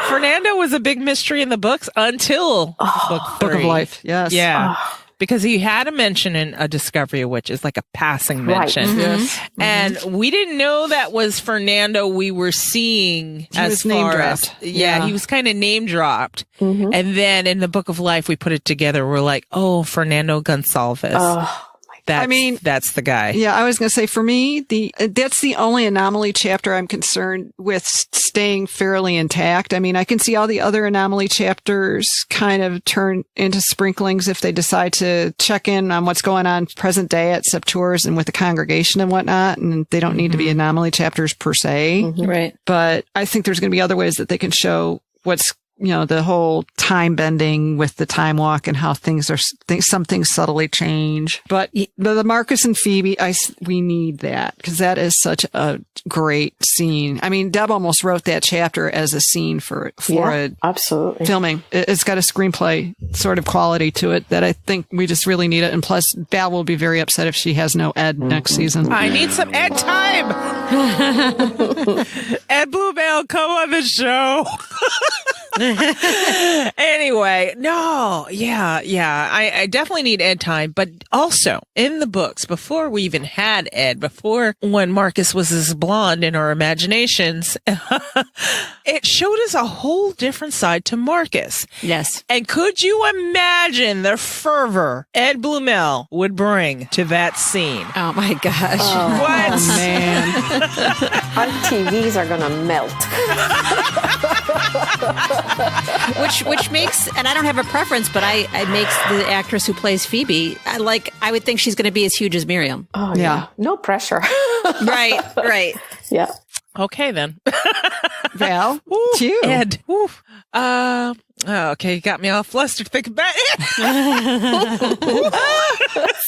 Speaker 1: Fernando was a big mystery in the books until book 3.
Speaker 4: Book of Life, yes.
Speaker 1: Yeah. Because he had a mention in A Discovery of Witches, like a passing mention.
Speaker 2: Right.
Speaker 4: Yes.
Speaker 1: And we didn't know that was Fernando we were seeing
Speaker 4: He was name dropped.
Speaker 1: Yeah, he was kind of name dropped. And then in the Book of Life, we put it together. We're like, oh, Fernando Gonsalves. That's the guy.
Speaker 4: Yeah, I was going to say, for me, that's the only anomaly chapter I'm concerned with staying fairly intact. I mean, I can see all the other anomaly chapters kind of turn into sprinklings if they decide to check in on what's going on present day at Septours and with the congregation and whatnot, and they don't need to be anomaly chapters per se.
Speaker 3: Right.
Speaker 4: But I think there's going to be other ways that they can show what's, the whole time bending with the time walk and how some things subtly change. But the Marcus and Phoebe, we need that because that is such a great scene. I mean, Deb almost wrote that chapter as a scene for
Speaker 2: Absolutely.
Speaker 4: filming. It's got a screenplay sort of quality to it that I think we just really need it. And plus, Val will be very upset if she has no Ed next season.
Speaker 1: I need some Ed time. Ed Bluebell, come on the show. Anyway, no, yeah. I definitely need Ed time, but also in the books, before we even had Ed, before when Marcus was this blonde in our imaginations, it showed us a whole different side to Marcus.
Speaker 3: Yes.
Speaker 1: And could you imagine the fervor Ed Blumell would bring to that scene?
Speaker 3: Oh my gosh.
Speaker 1: What?
Speaker 4: Oh, man.
Speaker 2: Our TVs are going to melt.
Speaker 3: Which makes, and I don't have a preference, but it makes the actress who plays Phoebe, I would think she's going to be as huge as Miriam.
Speaker 2: Oh,
Speaker 4: Yeah.
Speaker 2: No pressure.
Speaker 3: Right.
Speaker 2: Yeah.
Speaker 1: Okay, then.
Speaker 4: Val,
Speaker 1: Ooh,
Speaker 4: it's you.
Speaker 1: Ed. Ooh. Okay, you got me all flustered thinking about it.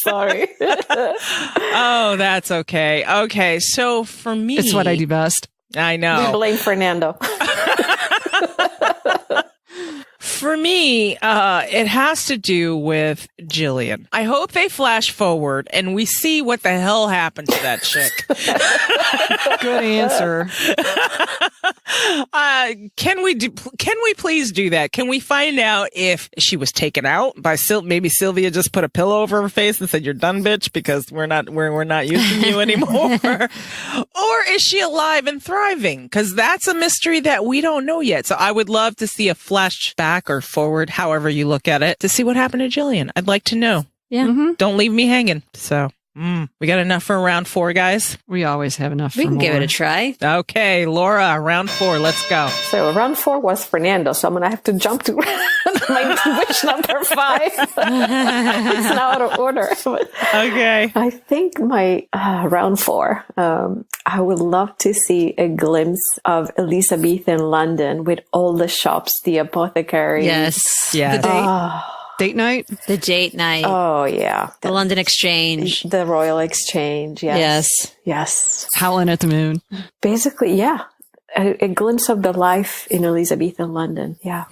Speaker 2: Sorry.
Speaker 1: Oh, that's okay. Okay, so for me...
Speaker 4: It's what I do best.
Speaker 1: I
Speaker 2: We
Speaker 1: know.
Speaker 2: blame Fernando.
Speaker 1: For me, it has to do with Jillian. I hope they flash forward and we see what the hell happened to that chick.
Speaker 4: Good answer.
Speaker 1: Can we please do that? Can we find out if she was taken out by maybe Sylvia just put a pillow over her face and said, "You're done, bitch," because we're not using you anymore? Or is she alive and thriving? Because that's a mystery that we don't know yet. So I would love to see a flashback or forward, however you look at it, to see what happened to Jillian. I'd like to know.
Speaker 3: Yeah.
Speaker 4: Mm-hmm.
Speaker 1: Don't leave me hanging. So we got enough for round 4, guys?
Speaker 4: We always have enough.
Speaker 3: We
Speaker 4: for
Speaker 3: can
Speaker 4: more.
Speaker 3: give it a try.
Speaker 1: Okay, Laura, round 4. Let's go.
Speaker 2: So round 4 was Fernando. So I'm going to have to jump to my wish number 5. It's now out of order. But
Speaker 1: Okay.
Speaker 2: I think my round 4, I would love to see a glimpse of Elizabethan London with all the shops, the apothecary.
Speaker 3: Yes.
Speaker 1: Yes.
Speaker 3: The date,
Speaker 4: Date night?
Speaker 3: the date night.
Speaker 2: Oh, yeah.
Speaker 3: The London Exchange.
Speaker 2: The Royal Exchange.
Speaker 3: Yes.
Speaker 2: Yes.
Speaker 4: Howling at the Moon.
Speaker 2: Basically, yeah. A glimpse of the life in Elizabethan London. Yeah.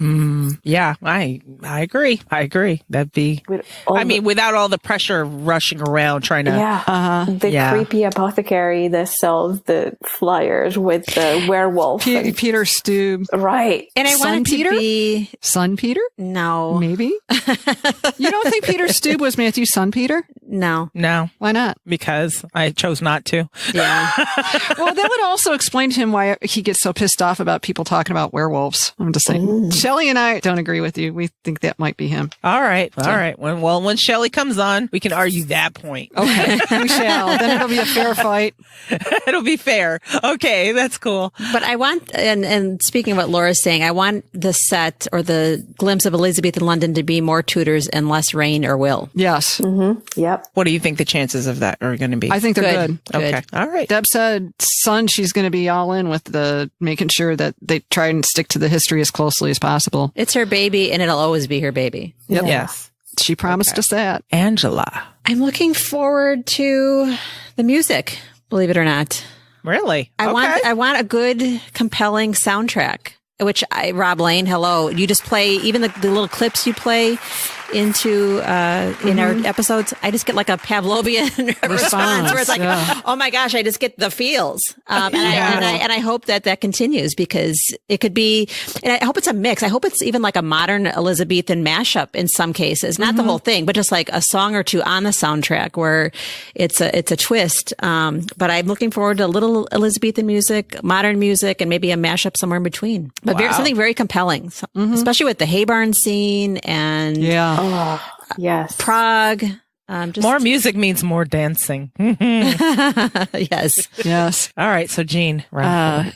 Speaker 1: Yeah, I agree. That'd be, without all the pressure of rushing around trying to.
Speaker 2: Yeah. The creepy apothecary that sells the flyers with the werewolf.
Speaker 4: Peter Stube.
Speaker 2: Right.
Speaker 3: And I
Speaker 4: Son
Speaker 3: want it
Speaker 4: Peter?
Speaker 3: to be...
Speaker 4: Son Peter?
Speaker 3: No.
Speaker 4: Maybe. You don't think Peter Stube was Matthew's son Peter?
Speaker 3: No.
Speaker 1: No,
Speaker 4: Why not?
Speaker 1: because I chose not to.
Speaker 3: Yeah.
Speaker 4: Well, that would also explain to him why he gets so pissed off about people talking about werewolves. I'm just saying. Shelley and I don't agree with you. We think that might be him.
Speaker 1: All right. When Shelley comes on, we can argue that point.
Speaker 4: Okay, we shall. Then it'll be a fair fight.
Speaker 1: It'll be fair. Okay, that's cool.
Speaker 3: But I want, and speaking of what Laura's saying, I want the set or the glimpse of Elizabethan London to be more Tudors and less Rain or Will.
Speaker 4: Yes.
Speaker 2: Yep.
Speaker 1: What do you think the chances of that are going to be?
Speaker 4: I think they're good.
Speaker 1: Okay. All right.
Speaker 4: Deb said, son, she's going to be all in with the making sure that they try and stick to the history as closely as possible.
Speaker 3: It's her baby and it'll always be her baby.
Speaker 4: Yep.
Speaker 1: Yes.
Speaker 4: She promised us that.
Speaker 1: Angela.
Speaker 3: I'm looking forward to the music, believe it or not.
Speaker 1: Really?
Speaker 3: I want a good, compelling soundtrack, which Rob Lane, hello. You just play, even the little clips you play into in our episodes, I just get like a Pavlovian response where it's like, oh my gosh, I just get the feels. And I hope that continues, because it could be, and I hope it's a mix. I hope it's even like a modern Elizabethan mashup in some cases, not the whole thing, but just like a song or two on the soundtrack where it's a twist. But I'm looking forward to a little Elizabethan music, modern music, and maybe a mashup somewhere in between. But something very compelling, especially with the hay barn scene and
Speaker 2: Yes.
Speaker 3: Prague.
Speaker 1: More music means more dancing.
Speaker 3: Yes.
Speaker 4: Yes.
Speaker 1: All right. So Jean,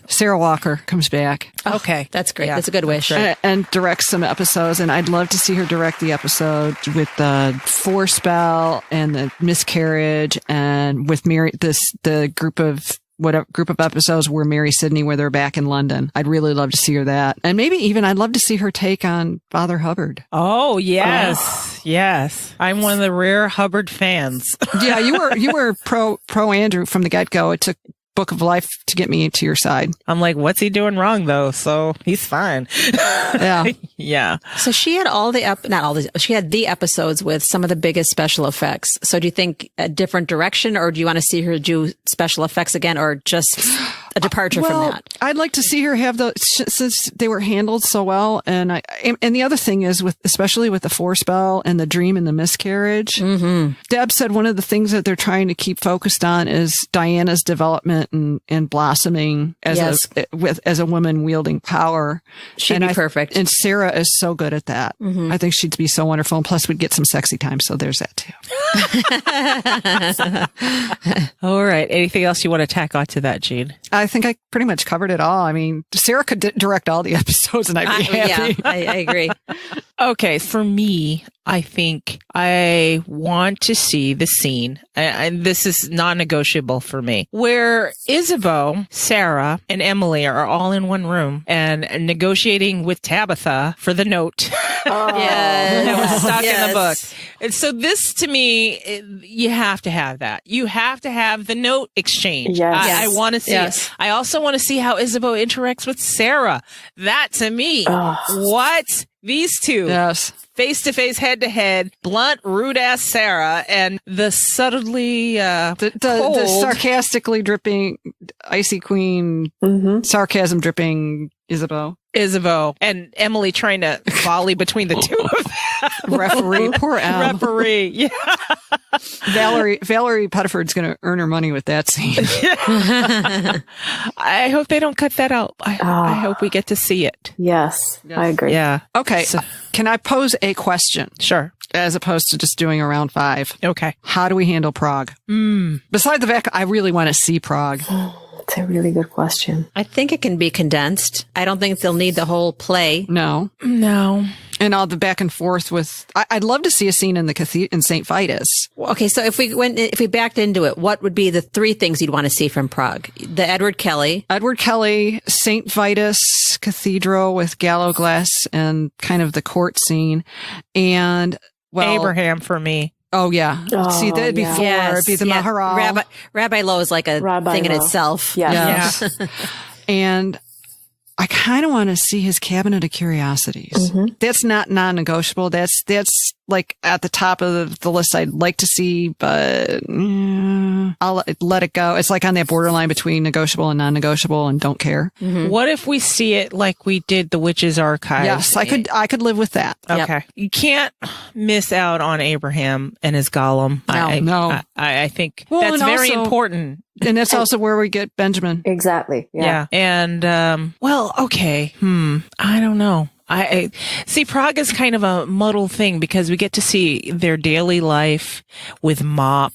Speaker 4: Sarah Walker comes back.
Speaker 1: Okay.
Speaker 3: That's great.
Speaker 1: Yeah,
Speaker 3: that's a good wish.
Speaker 4: And directs some episodes, and I'd love to see her direct the episode with the Forespell and the Miscarriage, and with Mary, the group of episodes where Mary Sidney, where they're back in London. I'd really love to see her that. And maybe even I'd love to see her take on Father Hubbard.
Speaker 1: Oh, yes. Yes. I'm one of the rare Hubbard fans.
Speaker 4: Yeah, you were pro Andrew from the get-go. It took Book of Life to get me to your side.
Speaker 1: I'm like, what's he doing wrong though? So he's fine.
Speaker 4: Yeah.
Speaker 1: Yeah.
Speaker 3: So she had she had the episodes with some of the biggest special effects. So do you think a different direction, or do you want to see her do special effects again, or just a departure from that?
Speaker 4: I'd like to see her have those, since they were handled so well. And the other thing is, especially with the Forespell and the Dream and the Miscarriage, Deb said one of the things that they're trying to keep focused on is Diana's development and blossoming as a woman wielding power.
Speaker 3: She'd be perfect.
Speaker 4: And Sarah is so good at that. I think she'd be so wonderful. And plus we'd get some sexy time. So there's that too.
Speaker 1: All right. Anything else you want to tack on to that, Jean?
Speaker 4: I think I pretty much covered it all. I mean, Sarah could direct all the episodes and I'd be happy.
Speaker 3: Yeah, I agree.
Speaker 1: Okay. For me, I think I want to see the scene, and this is non-negotiable for me, where Isabeau, Sarah, and Emily are all in one room and negotiating with Tabitha for the note that was stuck in the book.
Speaker 3: Yes.
Speaker 1: And so this, to me, you have to have that. You have to have the note exchange.
Speaker 2: Yes.
Speaker 1: I want to see
Speaker 3: Yes.
Speaker 1: it. I also want to see how Isabeau interacts with Sarah. That, to me, what? These two.
Speaker 4: Yes.
Speaker 1: Face to face, head to head, blunt, rude ass Sarah, and the subtly
Speaker 4: The
Speaker 1: cold
Speaker 4: sarcastically dripping icy queen, sarcasm dripping Isabeau.
Speaker 1: Isabeau, and Emily trying to volley between the two of them.
Speaker 4: Referee, poor Em.
Speaker 1: Referee, yeah.
Speaker 4: Valerie Pettiford's going to earn her money with that scene.
Speaker 1: I hope they don't cut that out. I hope we get to see it.
Speaker 2: Yes, I agree.
Speaker 1: Yeah.
Speaker 4: Okay,
Speaker 1: So-
Speaker 4: can I pose a question
Speaker 1: Sure.
Speaker 4: as opposed to just doing a round 5?
Speaker 1: Okay.
Speaker 4: How do we handle Prague? Besides the fact I really want to see Prague.
Speaker 2: It's a really good question.
Speaker 3: I think it can be condensed. I don't think they'll need the whole play.
Speaker 4: No.
Speaker 1: No.
Speaker 4: And all the back and forth with, I'd love to see a scene in the cathedral in St. Vitus.
Speaker 3: Okay, so if we backed into it, what would be the 3 things you'd want to see from Prague? The Edward Kelly.
Speaker 4: Edward Kelly, St. Vitus Cathedral with gallows glass and kind of the court scene. And, well,
Speaker 1: Abraham for me.
Speaker 4: Oh, yeah.
Speaker 2: Oh,
Speaker 4: See, that'd be
Speaker 2: yeah.
Speaker 4: four. It'd be the Maharal.
Speaker 3: Rabbi Lowe is like a
Speaker 2: Rabbi
Speaker 3: thing in
Speaker 2: Lowe.
Speaker 3: itself.
Speaker 2: Yes.
Speaker 4: Yeah. And I kind of want to see his cabinet of curiosities. That's not non-negotiable. That's like at the top of the list I'd like to see, but I'll let it go. It's like on that borderline between negotiable and non-negotiable and don't care.
Speaker 1: What if we see it like we did the Witches' Archive?
Speaker 4: Yes, I could live with that.
Speaker 1: Okay. You can't miss out on Abraham and his Gollum.
Speaker 4: No.
Speaker 1: I think
Speaker 4: Well,
Speaker 1: that's
Speaker 4: and
Speaker 1: very
Speaker 4: also-
Speaker 1: important.
Speaker 4: And that's also where we get Benjamin.
Speaker 2: Exactly. Yeah.
Speaker 1: And, well, okay. I don't know. I see Prague is kind of a muddled thing because we get to see their daily life with Mop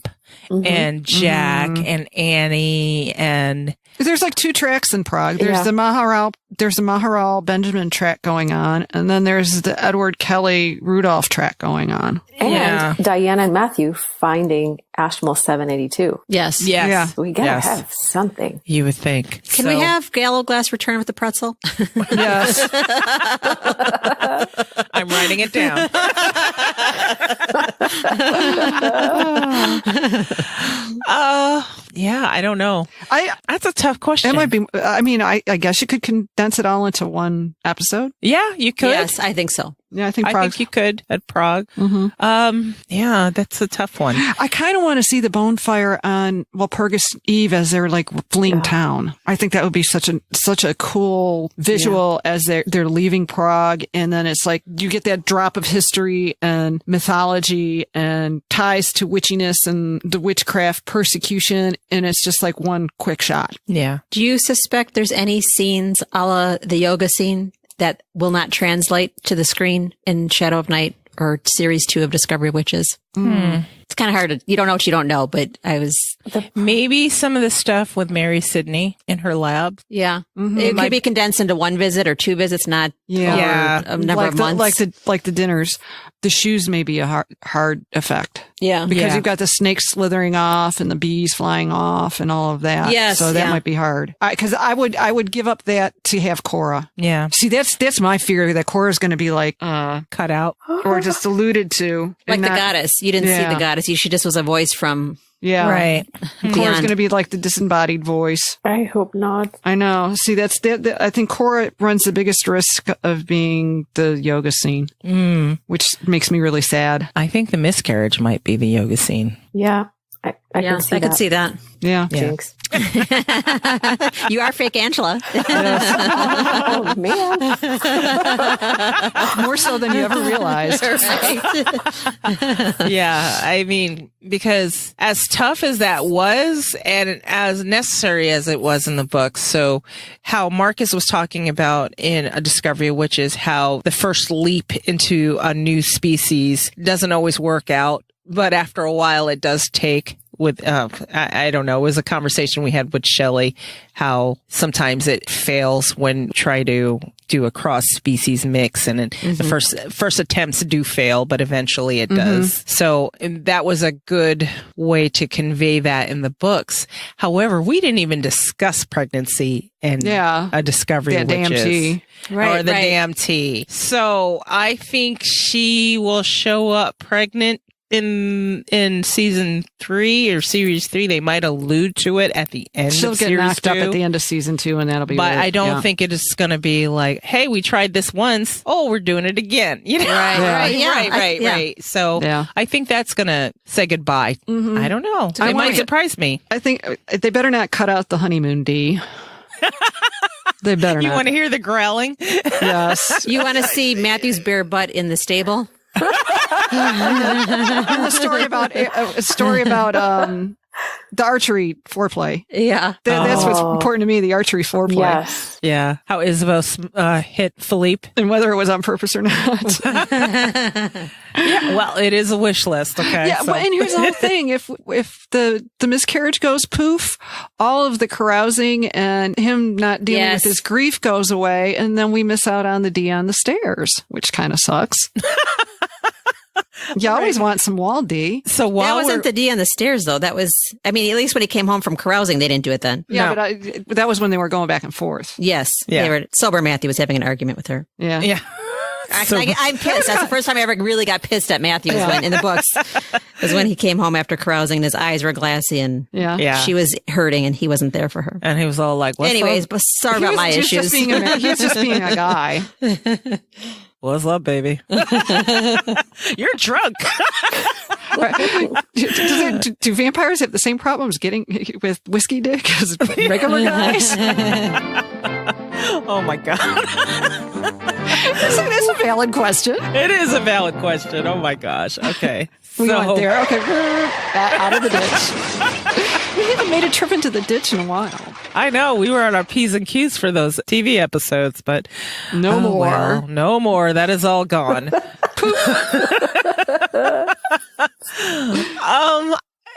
Speaker 1: and Jack and Annie and
Speaker 4: There's like 2 tracks in Prague. There's the Maharal Benjamin track going on, and then there's the Edward Kelly Rudolph track going on.
Speaker 2: And Diana and Matthew finding Ashmole 782.
Speaker 3: Yes.
Speaker 1: yes.
Speaker 4: Yeah.
Speaker 2: We gotta have something.
Speaker 1: You would think.
Speaker 3: Can we have Gallo Glass return with the pretzel?
Speaker 4: Yes.
Speaker 1: I'm writing it down. Yeah, I don't know. That's a tough question.
Speaker 4: It might be. I mean, I guess you could condense it all into one episode.
Speaker 1: Yeah, you could.
Speaker 3: Yes, I think so.
Speaker 4: Yeah, I think
Speaker 1: I think you could at Prague. Yeah, that's a tough one.
Speaker 4: I kind of want to see the bonfire on Walpurgis Eve as they're like fleeing town. I think that would be such a cool visual as they're leaving Prague, and then it's like you get that drop of history and mythology and ties to witchiness and the witchcraft persecution, and it's just like one quick shot.
Speaker 1: Yeah.
Speaker 3: Do you suspect there's any scenes a la the yoga scene that will not translate to the screen in Shadow of Night or Series 2 of Discovery of Witches? It's kind of hard to, you don't know what you don't know, but
Speaker 1: Maybe some of the stuff with Mary Sidney in her lab.
Speaker 3: yeah. It could be condensed into 1 visit or 2 visits, not
Speaker 1: Yeah.
Speaker 3: over a number of months.
Speaker 4: Like the dinners. The shoes may be a hard effect.
Speaker 3: Yeah.
Speaker 4: Because you've got the snakes slithering off and the bees flying off and all of that.
Speaker 3: Yes,
Speaker 4: So that
Speaker 3: yeah.
Speaker 4: might be hard. Because I would give up that to have Cora.
Speaker 1: Yeah.
Speaker 4: See, that's my fear, that Cora's going to be like,
Speaker 1: Cut out.
Speaker 4: or just alluded to.
Speaker 3: Like
Speaker 4: and
Speaker 3: the
Speaker 4: not-
Speaker 3: goddess. You didn't see the goddess. She just was a voice from
Speaker 4: Yeah.
Speaker 1: Right.
Speaker 4: Cora's
Speaker 3: beyond.
Speaker 4: going to be like the disembodied voice.
Speaker 2: I hope not.
Speaker 4: I know. See, I think Cora runs the biggest risk of being the yoga scene, which makes me really sad.
Speaker 1: I think the miscarriage might be the yoga scene.
Speaker 2: Yeah. I can see
Speaker 3: I
Speaker 2: that.
Speaker 3: could see that.
Speaker 4: Yeah.
Speaker 2: Jinx.
Speaker 3: You are fake Angela.
Speaker 2: Oh, man.
Speaker 4: More so than you ever realized.
Speaker 1: Yeah. I mean, because as tough as that was and as necessary as it was in the book. So how Marcus was talking about in A Discovery of Witches, how the first leap into a new species doesn't always work out. But after a while, it does take with, I don't know, it was a conversation we had with Shelley, how sometimes it fails when try to do a cross species mix, and the first attempts do fail, but eventually it does. So that was a good way to convey that in the books. However, we didn't even discuss pregnancy and a discovery of witches. Or the damn tea. So I think she will show up pregnant in season 3 or series 3. They might allude to it at the end.
Speaker 4: She'll
Speaker 1: of
Speaker 4: get
Speaker 1: series
Speaker 4: knocked
Speaker 1: 2,
Speaker 4: up at the end of season 2, and that'll be.
Speaker 1: But
Speaker 4: weird.
Speaker 1: I don't think it is going to be like, hey, we tried this once. Oh, we're doing it again. You know, right. So I think that's going to say goodbye. I don't know. It might surprise me.
Speaker 4: I think they better not cut out the honeymoon D. They better not.
Speaker 1: You want to hear the growling?
Speaker 4: Yes.
Speaker 3: You want to see Matthew's bare butt in the stable?
Speaker 4: A story about the archery foreplay.
Speaker 3: Yeah.
Speaker 4: That's what's important to me, the archery foreplay.
Speaker 2: Yes.
Speaker 1: Yeah. How Isabel hit Philippe.
Speaker 4: And whether it was on purpose or not.
Speaker 1: Yeah, well, it is a wish list, okay?
Speaker 4: Yeah, well, and here's the whole thing. If the miscarriage goes poof, all of the carousing and him not dealing with his grief goes away, and then we miss out on the D on the stairs, which kind of sucks. You always want some wall D.
Speaker 1: So
Speaker 3: that wasn't the D on the stairs, though. That was, I mean, at least when he came home from carousing, they didn't do it then.
Speaker 4: Yeah, but that was when they were going back and forth.
Speaker 3: Yes. Yeah. They were, sober Matthew was having an argument with her.
Speaker 4: Yeah.
Speaker 1: Yeah.
Speaker 3: I'm pissed. That's the first time I ever really got pissed at Matthew when, in the books. Was when he came home after carousing and his eyes were glassy and she was hurting and he wasn't there for her.
Speaker 1: And he was all like, what's
Speaker 3: anyways,
Speaker 1: up?
Speaker 3: Sorry about my issues.
Speaker 4: He was just being a guy.
Speaker 1: What's up, baby? You're drunk.
Speaker 4: Do vampires have the same problems getting with whiskey dick as regular guys?
Speaker 1: Oh my God.
Speaker 4: That's a valid question.
Speaker 1: It is a valid question. Oh my gosh. Okay.
Speaker 4: We went there. Okay. Out of the ditch. We haven't made a trip into the ditch in a while.
Speaker 1: I know. We were on our P's and Q's for those TV episodes, but
Speaker 4: no more.
Speaker 1: Well, no more. That is all gone.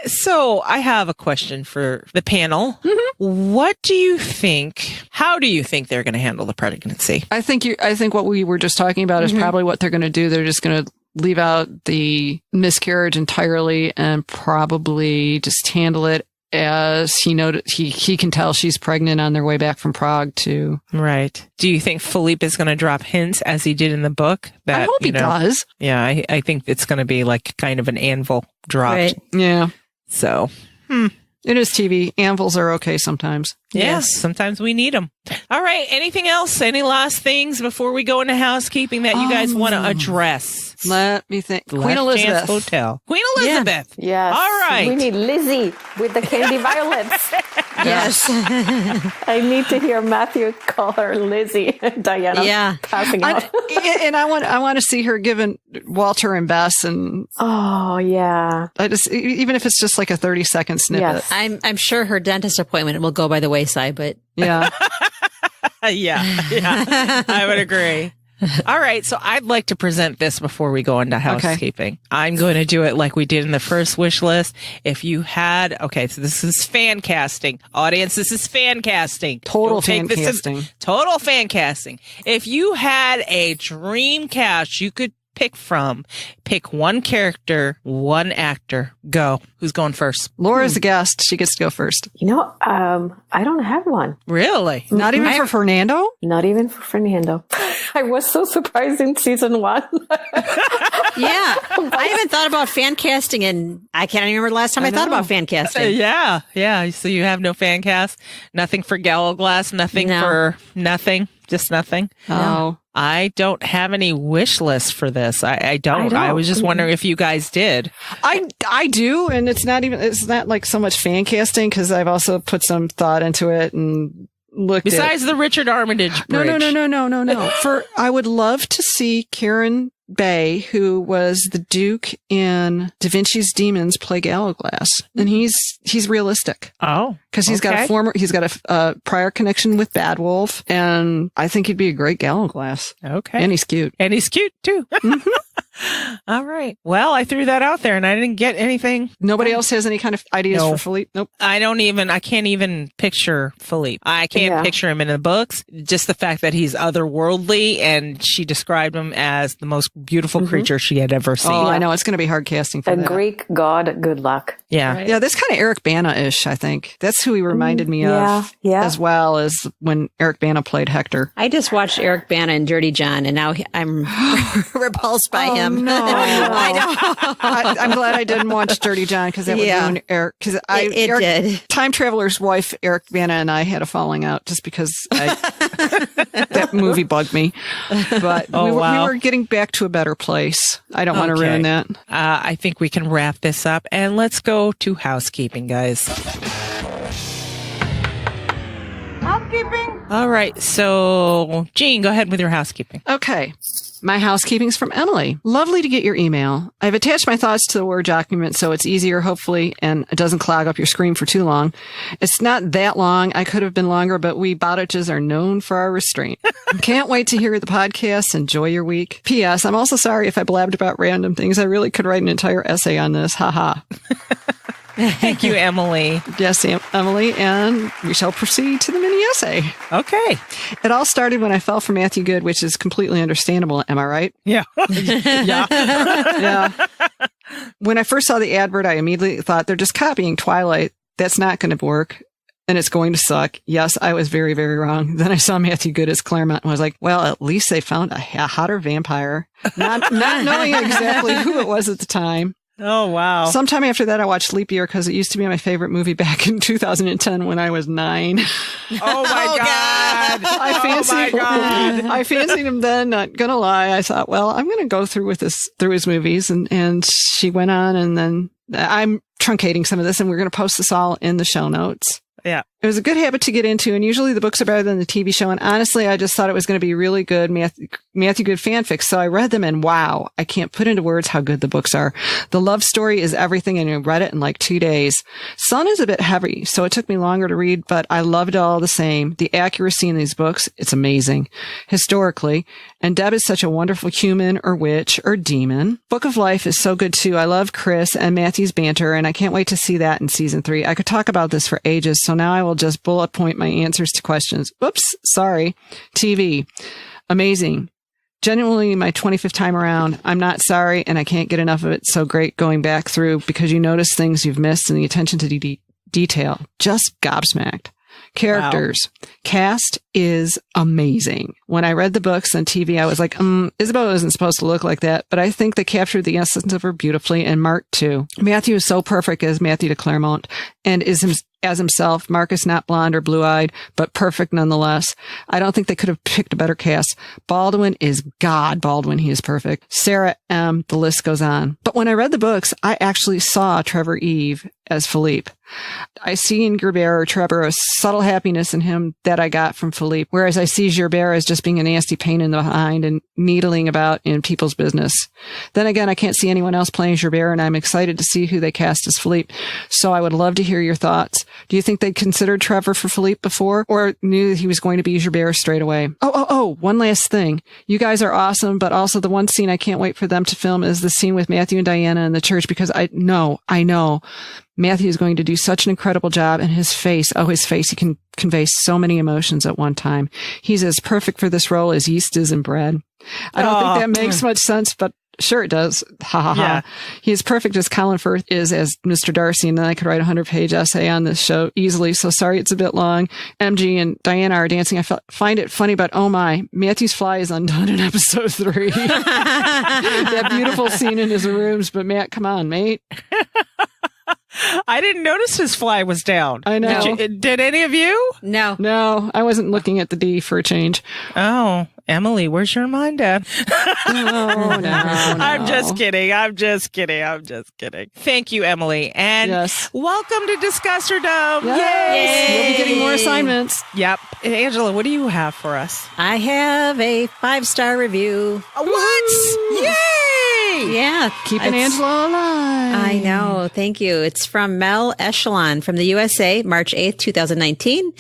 Speaker 1: So I have a question for the panel. What do you think? How do you think they're going to handle the pregnancy?
Speaker 4: I think what we were just talking about is probably what they're going to do. They're just going to leave out the miscarriage entirely and probably just handle it as he can tell she's pregnant on their way back from Prague too.
Speaker 1: Right. Do you think Philippe is going to drop hints as he did in the book? That,
Speaker 4: I hope he does.
Speaker 1: Yeah, I think it's going to be like kind of an anvil dropped.
Speaker 3: Right.
Speaker 4: Yeah.
Speaker 1: So,
Speaker 4: it is TV. Anvils are okay sometimes.
Speaker 1: Yes, sometimes we need them. All right. Anything else? Any last things before we go into housekeeping that you guys want to address?
Speaker 4: Let me think.
Speaker 1: Queen Elizabeth Hotel. Queen Elizabeth.
Speaker 2: Yes.
Speaker 1: All right.
Speaker 2: We need Lizzie with the candy violets.
Speaker 3: Yes.
Speaker 2: I need to hear Matthew call her Lizzie. Diana passing out.
Speaker 4: And I want to see her giving Walter and Bess and I just, even if it's just like a 30-second snippet.
Speaker 2: Yes.
Speaker 3: I'm sure her dentist appointment will go by the wayside, but
Speaker 4: yeah.
Speaker 1: I would agree. All right. So I'd like to present this before we go into housekeeping. Okay. I'm going to do it like we did in the first wish list. If you had, so this is fan casting. Audience, this is fan casting.
Speaker 4: Total fan casting.
Speaker 1: Total fan casting. If you had a dream cast you could pick one character, one actor. Go. Who's going first?
Speaker 4: Laura's the guest. She gets to go first.
Speaker 2: I don't have one.
Speaker 1: Really?
Speaker 4: Not even for Fernando?
Speaker 2: Not even for Fernando. I was so surprised in season 1.
Speaker 3: I haven't thought about fan casting and I can't even remember the last time I thought about fan casting.
Speaker 1: Yeah. So you have no fan cast? Nothing for Gallowglass? Nothing for nothing? Just nothing?
Speaker 4: No.
Speaker 1: I don't have any wish lists for this. I don't. I was just wondering if you guys did.
Speaker 4: I do, and it's not like so much fan casting because I've also put some thought into it and looked
Speaker 1: besides the Richard Armitage bridge.
Speaker 4: No. I would love to see Karen Bay, who was the Duke in Da Vinci's Demons, play Gallowglass, and he's realistic.
Speaker 1: Oh,
Speaker 4: because he's got a prior connection with Bad Wolf, and I think he'd be a great Gallowglass.
Speaker 1: Okay,
Speaker 4: and he's cute,
Speaker 1: too. All right. Well, I threw that out there and I didn't get anything.
Speaker 4: Nobody else has any kind of ideas for Philippe? Nope.
Speaker 1: I can't even picture Philippe. I can't picture him in the books. Just the fact that he's otherworldly, and she described him as the most beautiful creature she had ever seen.
Speaker 4: Oh, I know. It's going to be hard casting for
Speaker 2: A
Speaker 4: that.
Speaker 2: Greek god, good luck.
Speaker 1: Yeah.
Speaker 3: Right.
Speaker 4: Yeah, that's kind of Eric Bana-ish, I think. That's who he reminded me of, as well as when Eric Bana played Hector.
Speaker 3: I just watched Eric Bana in Dirty John, and now I'm repulsed by him.
Speaker 4: No.
Speaker 3: I know.
Speaker 4: I'm glad I didn't watch Dirty John, because that would ruin Eric. Because
Speaker 3: it did.
Speaker 4: Time Traveler's wife, Eric Bana, and I had a falling out just because that movie bugged me. But we were getting back to a better place. I don't want to ruin that.
Speaker 1: I think we can wrap this up, and let's go to housekeeping, guys.
Speaker 5: Housekeeping.
Speaker 1: All right. So, Jean, go ahead with your housekeeping.
Speaker 4: Okay. My housekeeping's from Emily. Lovely to get your email. I've attached my thoughts to the Word document so it's easier, hopefully, and it doesn't clog up your screen for too long. It's not that long. I could have been longer, but we Bowditches are known for our restraint. Can't wait to hear the podcast. Enjoy your week. P.S. I'm also sorry if I blabbed about random things. I really could write an entire essay on this. Ha.
Speaker 1: Thank you, Emily.
Speaker 4: Yes, Emily, and we shall proceed to the mini essay.
Speaker 1: Okay.
Speaker 4: It all started when I fell for Matthew Good, which is completely understandable. Am I right?
Speaker 1: Yeah.
Speaker 4: Yeah. When I first saw the advert, I immediately thought they're just copying Twilight. That's not going to work. And it's going to suck. Yes, I was very, very wrong. Then I saw Matthew Good as Claremont and was like, well, at least they found a hotter vampire. Not knowing exactly who it was at the time.
Speaker 1: Oh, wow.
Speaker 4: Sometime after that, I watched Leap Year because it used to be my favorite movie back in 2010 when I was 9.
Speaker 1: Oh, my God.
Speaker 4: I fancied him then, not gonna lie. I thought, well, I'm gonna go through his movies. And she went on, and then I'm truncating some of this, and we're gonna post this all in the show notes.
Speaker 1: Yeah.
Speaker 4: It was a good habit to get into, and usually the books are better than the TV show. And honestly, I just thought it was going to be really good Matthew Good fanfics. So I read them, and wow, I can't put into words how good the books are. The love story is everything, and I read it in like 2 days. Sun is a bit heavy, so it took me longer to read, but I loved it all the same. The accuracy in these books, it's amazing. Historically. And Deb is such a wonderful human or witch or demon. Book of Life is so good too. I love Chris and Matthew's banter, and I can't wait to see that in season 3. I could talk about this for ages, so now I will just bullet point my answers to questions. Whoops, sorry. TV. Amazing. Genuinely my 25th time around. I'm not sorry, and I can't get enough of it. So great going back through because you notice things you've missed and the attention to detail. Just gobsmacked. Characters. Wow. Cast is amazing. When I read the books on TV, I was like, Isabel isn't supposed to look like that, but I think they captured the essence of her beautifully, and Mark too. Matthew is so perfect as Matthew de Clermont and is as himself. Mark is not blonde or blue-eyed, but perfect nonetheless. I don't think they could have picked a better cast. Baldwin is God. Baldwin, he is perfect. Sarah M., the list goes on. But when I read the books, I actually saw Trevor Eve as Philippe. I see in Gerbert or Trevor a subtle happiness in him that I got from Philippe, whereas I see Gerbert as just being a nasty pain in the behind and needling about in people's business. Then again, I can't see anyone else playing Gerbert, and I'm excited to see who they cast as Philippe. So I would love to hear your thoughts. Do you think they considered Trevor for Philippe before, or knew that he was going to be Gerbert straight away? Oh, one last thing. You guys are awesome, but also the one scene I can't wait for them to film is the scene with Matthew and Diana in the church, because I know Matthew is going to do such an incredible job, and his face, he can convey so many emotions at one time. He's as perfect for this role as yeast is in bread. I don't think that makes much sense, but sure it does. Ha ha ha. Yeah. He is perfect as Colin Firth is as Mr. Darcy, and then I could write a 100-page essay on this show easily. So sorry it's a bit long. MG and Diana are dancing. I find it funny, but oh my, Matthew's fly is undone in episode 3. That beautiful scene in his rooms, but Matt, come on, mate.
Speaker 1: I didn't notice his fly was down.
Speaker 4: I know.
Speaker 1: Did any of you?
Speaker 3: No,
Speaker 4: I wasn't looking at the D for a change.
Speaker 1: Oh, Emily, where's your mind at?
Speaker 4: No.
Speaker 1: I'm just kidding. Thank you, Emily. And welcome to Discusserdom.
Speaker 4: Yes. Yay! You'll be getting more assignments.
Speaker 1: Yep. Angela, what do you have for us?
Speaker 3: I have a 5-star review.
Speaker 1: What? Yay!
Speaker 3: Yeah.
Speaker 4: Keeping Angela alive.
Speaker 3: I know. Thank you. It's from Mel Echelon from the USA, March 8th, 2019.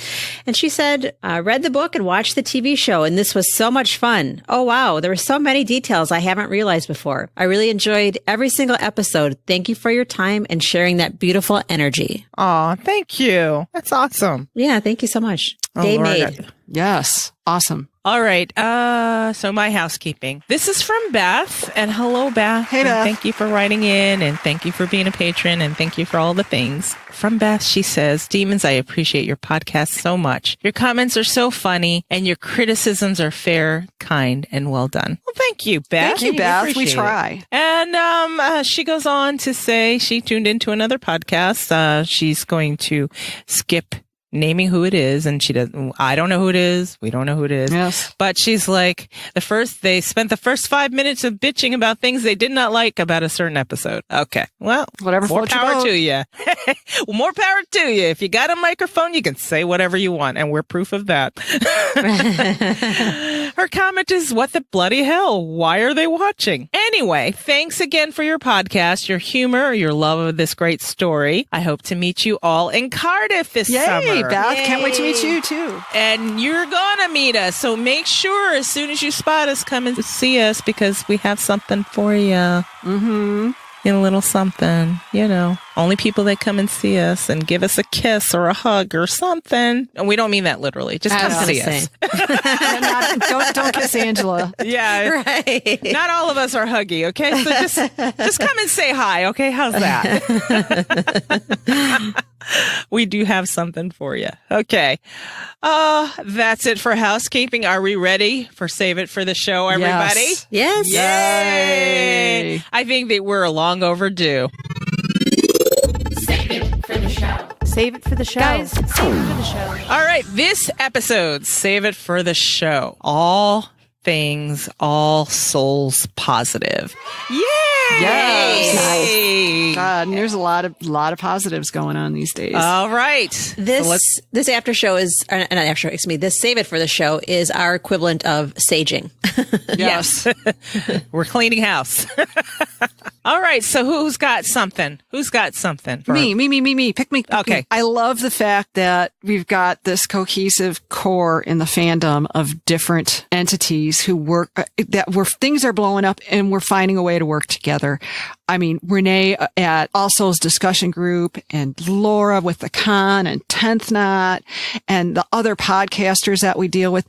Speaker 3: And she said, read the book and watched the TV show, and this was so much fun. Oh, wow. There were so many details I haven't realized before. I really enjoyed every single episode. Thank you for your time and sharing that beautiful energy.
Speaker 1: Aw, thank you. That's awesome.
Speaker 3: Yeah. Thank you so much. Day made.
Speaker 4: Yes. Awesome.
Speaker 1: All right. So my housekeeping. This is from Beth. And hello, Beth.
Speaker 4: Hey,
Speaker 1: And
Speaker 4: Beth.
Speaker 1: thank you for writing in, and thank you for being a patron, and thank you for all the things. From Beth, she says, Demons, I appreciate your podcast so much. Your comments are so funny, and your criticisms are fair, kind, and well done. Well, thank you, Beth.
Speaker 4: Thank you, Beth. We
Speaker 1: appreciate
Speaker 4: try.
Speaker 1: it. And she goes on to say she tuned into another podcast. She's going to skip naming who it is, and I don't know who it is. We don't know who it is.
Speaker 4: Yes.
Speaker 1: But she's like, they spent the first 5 minutes of bitching about things they did not like about a certain episode. Okay. Well,
Speaker 4: Whatever
Speaker 1: more
Speaker 4: floats your
Speaker 1: power
Speaker 4: boat.
Speaker 1: to you. Well, more power to you. If you got a microphone, you can say whatever you want, and we're proof of that. Her comment is, what the bloody hell? Why are they watching? Anyway, thanks again for your podcast, your humor, your love of this great story. I hope to meet you all in Cardiff this summer.
Speaker 4: Yay, Beth. Can't wait to meet you, too.
Speaker 1: And you're gonna meet us, so make sure as soon as you spot us, come and see us, because we have something for you.
Speaker 4: Mm-hmm.
Speaker 1: A little something, only people that come and see us and give us a kiss or a hug or something. And we don't mean that literally. Just come see us.
Speaker 4: Don't kiss Angela.
Speaker 1: Yeah.
Speaker 3: Right.
Speaker 1: Not all of us are huggy, okay? So just come and say hi, okay? How's that? We do have something for you. Okay. That's it for housekeeping. Are we ready for Save It for the Show, everybody?
Speaker 3: Yes.
Speaker 1: Yay! I think that we're long overdue.
Speaker 6: Save it for the show.
Speaker 5: Save it for the show.
Speaker 6: Guys, save it for the show.
Speaker 1: All right, this episode, Save It for the Show. All things All Souls positive. Yay!
Speaker 4: Yes. God, and there's a lot of positives going on these days.
Speaker 1: All right.
Speaker 3: This after show is, not after show, excuse me, this Save It for the Show is our equivalent of saging.
Speaker 1: Yes. We're cleaning house. All right. So who's got something?
Speaker 4: Me. Pick me.
Speaker 1: Okay.
Speaker 4: I love the fact that we've got this cohesive core in the fandom of different entities who work, things are blowing up and we're finding a way to work together. I mean, Renee at All Souls discussion group, and Laura with the con and 10th Knot, and the other podcasters that we deal with.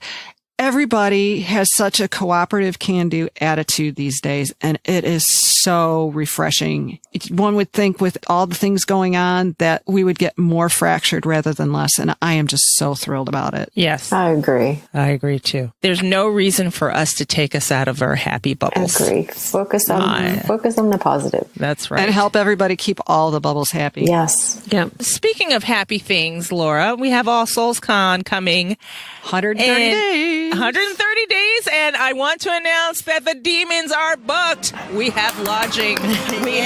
Speaker 4: Everybody has such a cooperative can-do attitude these days, and it is so refreshing. One would think with all the things going on that we would get more fractured rather than less, and I am just so thrilled about it.
Speaker 1: Yes.
Speaker 2: I agree.
Speaker 1: I agree too. There's no reason for us to take us out of our happy bubbles.
Speaker 2: Agree. Focus on the positive.
Speaker 1: That's right.
Speaker 4: And help everybody keep all the bubbles happy.
Speaker 2: Yes.
Speaker 3: Yeah.
Speaker 1: Speaking of happy things, Laura, we have All Souls Con coming
Speaker 4: 130 days.
Speaker 1: 130 days, and I want to announce that the demons are booked. We have lodging. We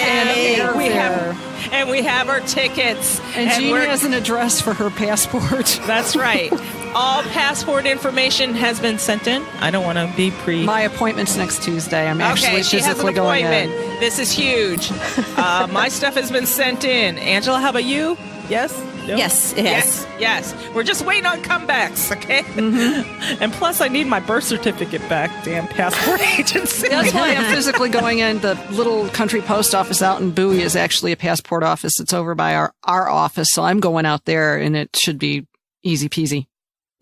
Speaker 1: have our tickets.
Speaker 4: And Jean has an address for her passport.
Speaker 1: That's right. All passport information has been sent in. I don't want to be
Speaker 4: My appointment's next Tuesday. I'm actually
Speaker 1: she has an
Speaker 4: physically going
Speaker 1: appointment.
Speaker 4: in.
Speaker 1: This is huge. My stuff has been sent in. Angela, how about you? Yes? No?
Speaker 3: Yes, it has.
Speaker 1: Yes. We're just waiting on comebacks, okay? Mm-hmm. And plus, I need my birth certificate back. Damn passport agency.
Speaker 4: That's why I'm physically going in. The little country post office out in Bowie is actually a passport office. It's over by our office. So I'm going out there, and it should be easy peasy.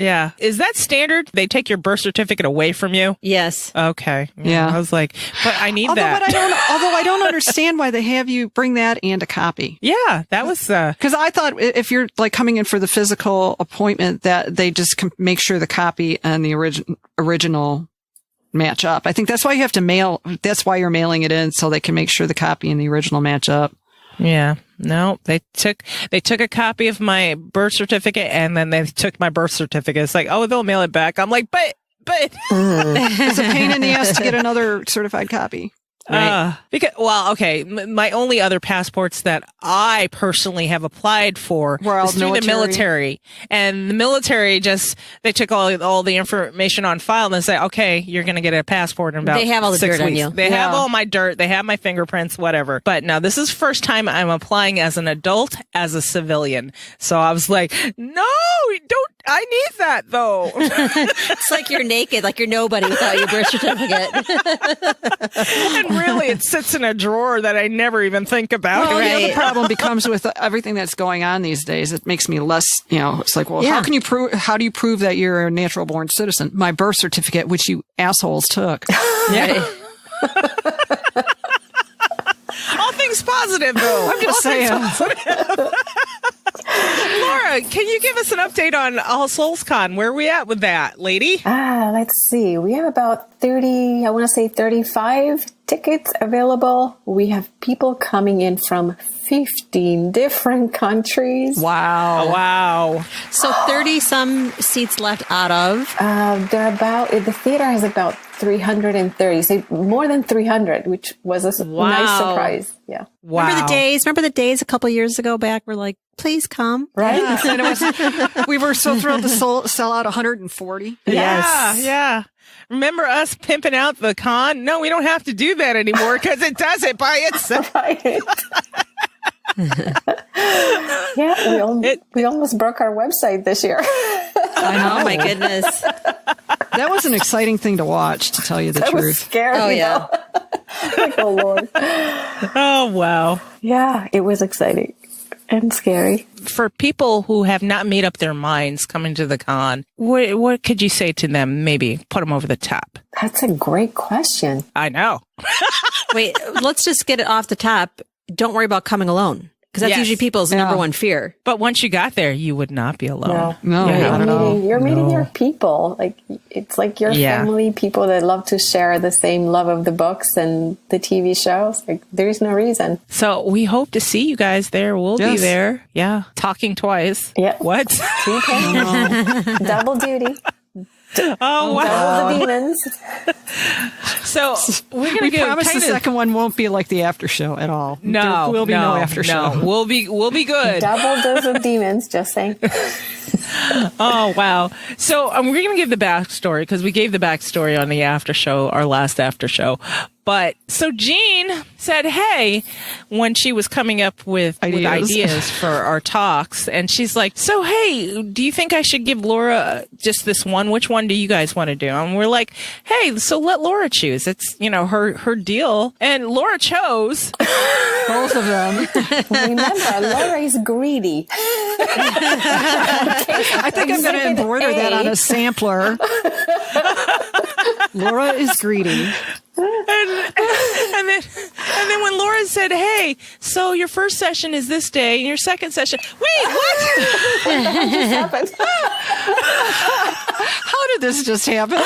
Speaker 1: Yeah. Is that standard? They take your birth certificate away from you?
Speaker 3: Yes.
Speaker 1: Okay.
Speaker 4: Yeah.
Speaker 1: I was like, but I need that.
Speaker 4: Although I don't understand why they have you bring that and a copy.
Speaker 1: Yeah, that was...
Speaker 4: Because I thought if you're like coming in for the physical appointment, that they just make sure the copy and the original match up. I think that's why you have to mail. That's why you're mailing it in, so they can make sure the copy and the original match up.
Speaker 1: Yeah. No, they took a copy of my birth certificate, and then they took my birth certificate. It's like, oh, they'll mail it back. I'm like, but
Speaker 4: It's a pain in the ass to get another certified copy.
Speaker 3: Right.
Speaker 1: My only other passports that I personally have applied for
Speaker 4: Were
Speaker 1: is through the military, and the military they took all the information on file and they say, okay, you're going to get a passport in about
Speaker 3: They have all the
Speaker 1: 6
Speaker 3: dirt on
Speaker 1: weeks.
Speaker 3: you.
Speaker 1: They have all my dirt. They have my fingerprints, whatever. But now this is the first time I'm applying as an adult, as a civilian. So I was like, no, don't. I need that though.
Speaker 3: It's like you're naked, like you're nobody without your birth certificate.
Speaker 1: And really, it sits in a drawer that I never even think about.
Speaker 4: Well,
Speaker 3: Right.
Speaker 4: the other problem becomes with everything that's going on these days. It makes me less, it's like, well,
Speaker 3: Yeah.
Speaker 4: how do you prove that you're a natural born citizen? My birth certificate, which you assholes took.
Speaker 3: Yeah.
Speaker 1: All things positive, though.
Speaker 4: I'm just saying.
Speaker 1: Laura, can you give us an update on All Souls Con? Where are we at with that, lady?
Speaker 2: Let's see. We have about 35 tickets available. We have people coming in from 15 different countries.
Speaker 1: Wow.
Speaker 3: So 30 some seats left out of.
Speaker 2: The theater has about 330, so more than 300, which was a nice surprise. Yeah.
Speaker 1: Wow.
Speaker 3: Remember the days a couple years ago back were like, please come.
Speaker 2: Right?
Speaker 4: And we were so thrilled to sell out 140.
Speaker 1: Yeah. Remember us pimping out the con? No, we don't have to do that anymore because it does it by itself.
Speaker 2: Right. Yeah, we almost broke our website this year.
Speaker 3: I know. Oh my goodness.
Speaker 4: That was an exciting thing to watch, to tell you the
Speaker 2: That was
Speaker 4: truth.
Speaker 2: scary.
Speaker 3: Oh yeah.
Speaker 2: Like, oh Lord.
Speaker 1: Oh, wow.
Speaker 2: Yeah, it was exciting and scary.
Speaker 1: For people who have not made up their minds coming to the con, what could you say to them? Maybe put them over the top.
Speaker 2: That's a great question.
Speaker 1: I know.
Speaker 3: Wait, let's just get it off the top. Don't worry about coming alone. Because that's
Speaker 1: Yes.
Speaker 3: usually people's number one fear.
Speaker 1: But once you got there, you would not be alone.
Speaker 4: No,
Speaker 1: Yeah.
Speaker 4: not at all.
Speaker 2: You're meeting your people. Like, it's like your family, people that love to share the same love of the books and the TV shows. Like, there's no reason.
Speaker 1: So we hope to see you guys there. We'll be
Speaker 4: Yes.
Speaker 1: there. Yeah. Talking twice.
Speaker 2: Yeah.
Speaker 1: What?
Speaker 2: Okay. Double duty.
Speaker 1: Oh, wow.
Speaker 2: Double the demons.
Speaker 1: So we're going to
Speaker 4: We
Speaker 1: go
Speaker 4: promise the
Speaker 1: kind of...
Speaker 4: second one won't be like the after show at all.
Speaker 1: No,
Speaker 4: There will be no after show.
Speaker 1: No. We'll be good.
Speaker 2: Double dose of demons, just saying.
Speaker 1: Oh, wow. So we're going to give the backstory because we gave the backstory on the after show, our last after show. But so Jean said, hey, when she was coming up with ideas for our talks, and she's like, so, hey, do you think I should give Laura just this one? Which one do you guys want to do? And we're like, hey, so let Laura choose. It's, her deal. And Laura chose
Speaker 4: Both of them.
Speaker 2: Remember, Laura is greedy.
Speaker 4: I think I'm going to embroider that on a sampler. Laura is greedy.
Speaker 1: And then when Laura said, hey, so your first session is this day and your second session, wait, what?
Speaker 4: How did this just happen?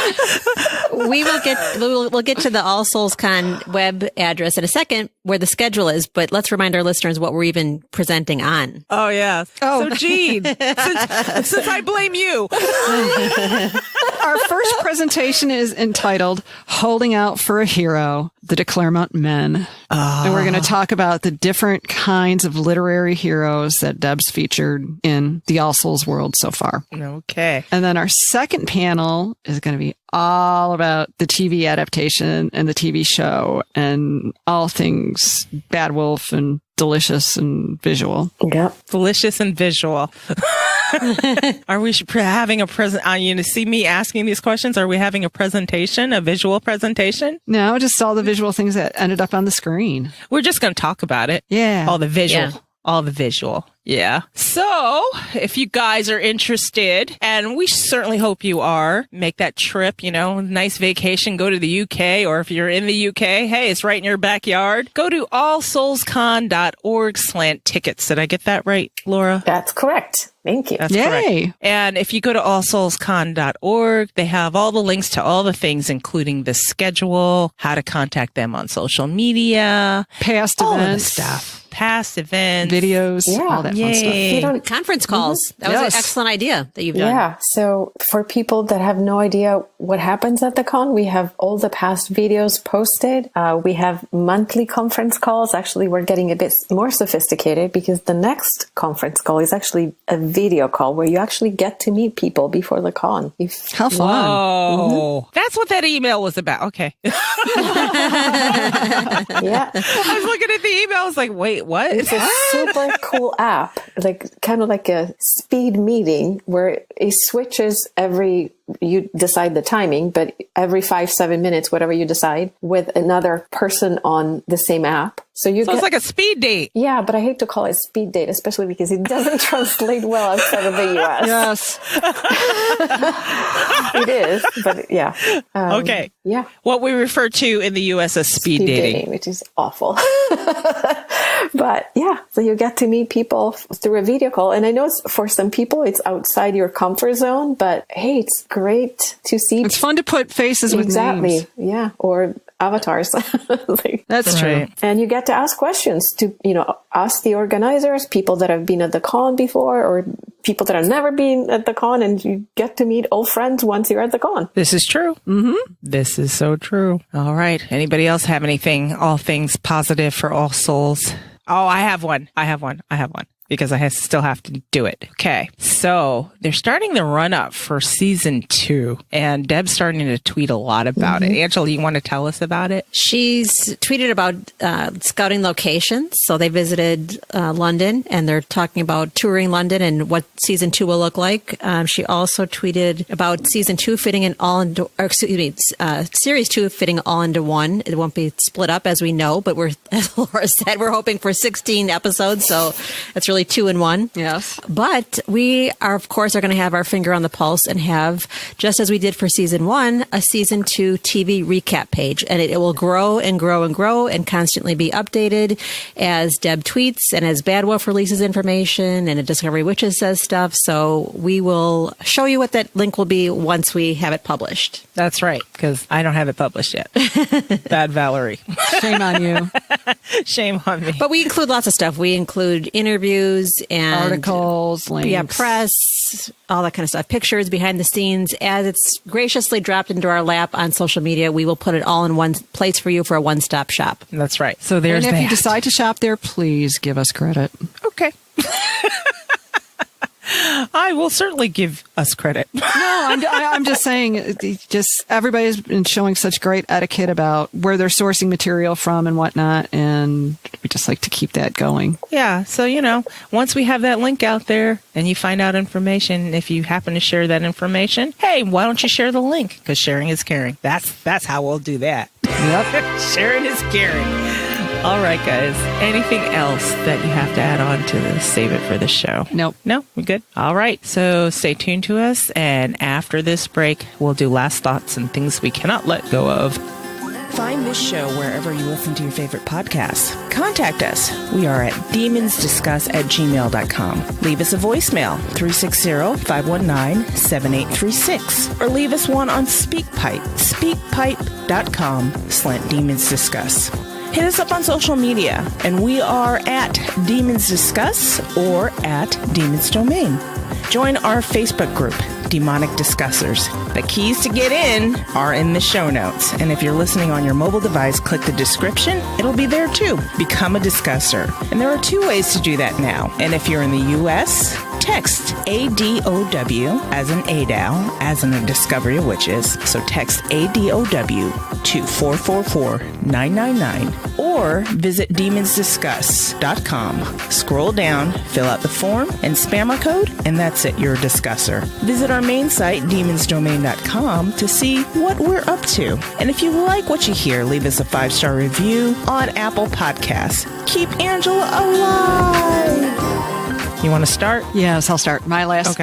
Speaker 3: We'll get to the All Souls Con web address in a second where the schedule is, but let's remind our listeners what we're even presenting on.
Speaker 1: Oh, yeah. So, Jean, since I blame you.
Speaker 4: Our first presentation is entitled Holding Out for a Hero, the De Claremont Men. And we're going to talk about the different kinds of literary heroes that Deb's featured in the All Souls world so far.
Speaker 1: Okay.
Speaker 4: And then our second panel is going to be all about the TV adaptation and the TV show and all things Bad Wolf and delicious and visual.
Speaker 2: Yep.
Speaker 1: Delicious and visual. Are we having a present? You see me asking these questions. Are we having a presentation, a visual presentation?
Speaker 4: No, just all the visual things that ended up on the screen.
Speaker 1: We're just going to talk about it.
Speaker 4: Yeah.
Speaker 1: All the visual.
Speaker 3: Yeah.
Speaker 1: All the visual. Yeah. So if you guys are interested, and we certainly hope you are, make that trip, nice vacation, go to the UK, or if you're in the UK, hey, it's right in your backyard. Go to allsoulscon.org/tickets. Did I get that right, Laura?
Speaker 2: That's correct. Thank you.
Speaker 1: That's
Speaker 4: Yay.
Speaker 1: correct. And if you go to allsoulscon.org, they have all the links to all the things, including the schedule, how to contact them on social media,
Speaker 4: Past
Speaker 1: all of the
Speaker 4: events.
Speaker 1: stuff. past events,
Speaker 4: videos, all that fun stuff.
Speaker 2: If you don't,
Speaker 3: Conference calls. That was an excellent idea that you've done.
Speaker 2: yeah. So for people that have no idea what happens at the con, we have all the past videos posted. We have monthly conference calls. Actually, we're getting a bit more sophisticated because the next conference call is actually a video call where you actually get to meet people before the con.
Speaker 4: How fun.
Speaker 1: Oh, that's what that email was about. Okay.
Speaker 2: Yeah.
Speaker 1: I was looking at the email. I was like, wait, what?
Speaker 2: It's a super cool app, like kind of like a speed meeting where it switches you decide the timing, but every 5-7 minutes, whatever you decide, with another person on the same app. So it's
Speaker 1: like a speed date.
Speaker 2: Yeah, but I hate to call it speed date, especially because it doesnn't translate well outside of the US.
Speaker 4: Yes.
Speaker 2: It is, but yeah.
Speaker 1: Okay.
Speaker 2: Yeah.
Speaker 1: What we refer to in the US as speed dating.
Speaker 2: Which is awful. But yeah, so you get to meet people through a video call. And I know for some people, it's outside your comfort zone, but hey, it's great to see.
Speaker 4: It's fun to put faces with names.
Speaker 2: Yeah. Or avatars.
Speaker 4: That's true.
Speaker 2: And you get to ask questions to, ask the organizers, people that have been at the con before, or people that have never been at the con, and you get to meet old friends once you're at the con.
Speaker 1: This is true. Mm-hmm. This is so true. All right. Anybody else have anything, all things positive for All Souls? Oh, I have one. Because I still have to do it. Okay. So they're starting the run up for season 2, and Deb's starting to tweet a lot about it. Angela, you want to tell us about it?
Speaker 3: She's tweeted about scouting locations. So they visited London, and they're talking about touring London and what season 2 will look like. She also tweeted about season 2 fitting in series 2 fitting all into one. It won't be split up, as we know, but as Laura said, we're hoping for 16 episodes. So it's really 2 in 1.
Speaker 4: Yes.
Speaker 3: But we are, of course, going to have our finger on the pulse and have, just as we did for season 1, a season 2 TV recap page. And it will grow and grow and grow and constantly be updated as Deb tweets and as Bad Wolf releases information and Discovery Witches says stuff. So we will show you what that link will be once we have it published.
Speaker 1: That's right, because I don't have it published yet. Bad Valerie.
Speaker 4: Shame on you.
Speaker 1: Shame on me.
Speaker 3: But we include lots of stuff. We include interviews and
Speaker 4: articles, links.
Speaker 3: Yeah, press, all that kind of stuff. Pictures, behind the scenes. As it's graciously dropped into our lap on social media, we will put it all in one place for you for a one-stop shop.
Speaker 1: That's right. So there's
Speaker 4: And if you decide to shop there, please give us credit.
Speaker 1: Okay. I will certainly give us credit.
Speaker 4: No, I'm just saying, just everybody's been showing such great etiquette about where they're sourcing material from and whatnot, and we just like to keep that going.
Speaker 1: Yeah, so, once we have that link out there and you find out information, if you happen to share that information, hey, why don't you share the link? Because sharing is caring. That's how we'll do that.
Speaker 4: Yep.
Speaker 1: Sharing is caring. All right, guys. Anything else that you have to add on to the Save It for the Show?
Speaker 4: Nope.
Speaker 1: No? We good? All right. So stay tuned to us. And after this break, we'll do last thoughts and things we cannot let go of. Find this show wherever you listen to your favorite podcasts. Contact us. We are at demonsdiscuss@gmail.com. Leave us a voicemail, 360-519-7836. Or leave us one on SpeakPipe, speakpipe.com/demonsdiscuss. Hit us up on social media, and we are at Demons Discuss or at Demons Domain. Join our Facebook group, Demonic Discussers. The keys to get in are in the show notes. And if you're listening on your mobile device, click the description. It'll be there too. Become a discusser. And there are 2 ways to do that now. And if you're in the U.S., text ADOW as in ADOW, as in a Discovery of Witches. So text ADOW to 444-999 or visit demonsdiscuss.com. Scroll down, fill out the form, and spam a code, and that's it. You're a discusser. Visit our main site, demonsdomain.com, to see what we're up to. And if you like what you hear, leave us a 5-star review on Apple Podcasts. Keep Angela alive! You want to start?
Speaker 4: Yes, I'll start. My last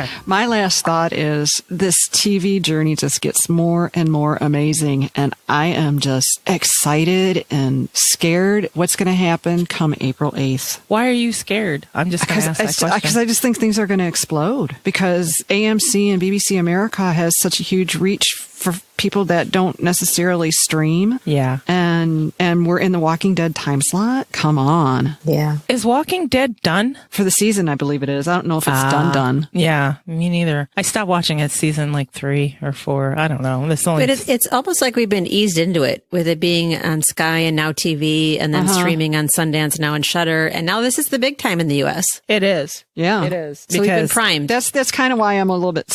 Speaker 4: thought is this TV journey just gets more and more amazing, and I am just excited and scared what's going to happen come April 8th.
Speaker 1: Why are you scared? I'm just going to ask that question.
Speaker 4: Because I just think things are going to explode because AMC and BBC America has such a huge reach for people that don't necessarily stream.
Speaker 1: Yeah.
Speaker 4: And we're in the Walking Dead time slot. Come on.
Speaker 2: Yeah.
Speaker 1: Is Walking Dead done?
Speaker 4: For the season, I believe it is. I don't know if it's done.
Speaker 1: Yeah, me neither. I stopped watching it season like 3 or 4. I don't know.
Speaker 3: But it's almost like we've been eased into it with it being on Sky and now TV and then streaming on Sundance now and Shudder. And now this is the big time in the U.S.
Speaker 1: It is.
Speaker 4: Yeah.
Speaker 1: It is.
Speaker 3: So we've been primed.
Speaker 4: That's kind of why I'm a little bit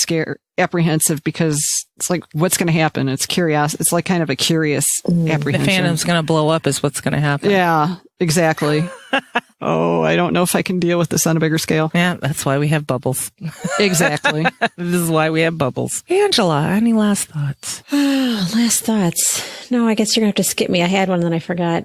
Speaker 4: apprehensive, because it's like, what's going to happen? It's curious. It's like kind of a curious apprehension.
Speaker 1: The Phantom's going to blow up is what's going to happen.
Speaker 4: Yeah, exactly. Oh, I don't know if I can deal with this on a bigger scale.
Speaker 1: Yeah, that's why we have bubbles.
Speaker 4: Exactly.
Speaker 1: This is why we have bubbles. Angela, any last thoughts?
Speaker 3: Last thoughts. No, I guess you're going to have to skip me. I had one and then I forgot.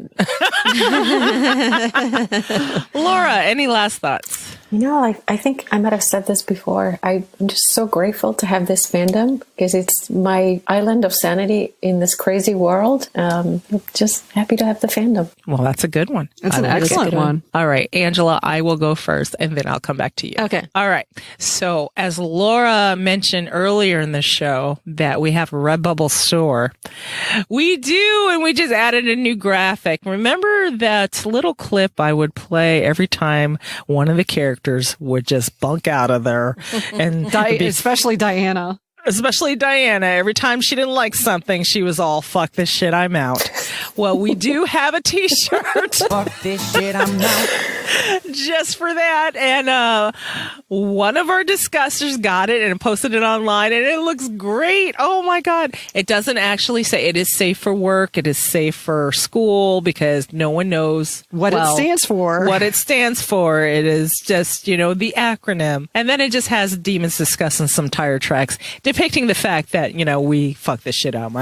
Speaker 1: Laura, any last thoughts?
Speaker 2: I think I might have said this before. I'm just so grateful to have this fandom because it's my island of sanity in this crazy world. I'm just happy to have the fandom.
Speaker 1: Well, that's a good one.
Speaker 4: That's an excellent one.
Speaker 1: All right, Angela, I will go first and then I'll come back to you.
Speaker 3: Okay.
Speaker 1: All right. So as Laura mentioned earlier in the show that we have a Redbubble store, we do, and we just added a new graphic. Remember that little clip I would play every time one of the characters would just bunk out of there, and
Speaker 4: especially Diana.
Speaker 1: Especially Diana. Every time she didn't like something, she was all, fuck this shit, I'm out. Well, we do have a t-shirt.
Speaker 5: Fuck this shit, I'm out.
Speaker 1: Just for that. And one of our discussers got it and posted it online, and it looks great. Oh my God. It doesn't actually say it is safe for work. It is safe for school because no one knows
Speaker 4: what it stands for.
Speaker 1: What it stands for. It is just, the acronym. And then it just has Demons discussing some tire tracks, depicting the fact that, we fuck this shit out.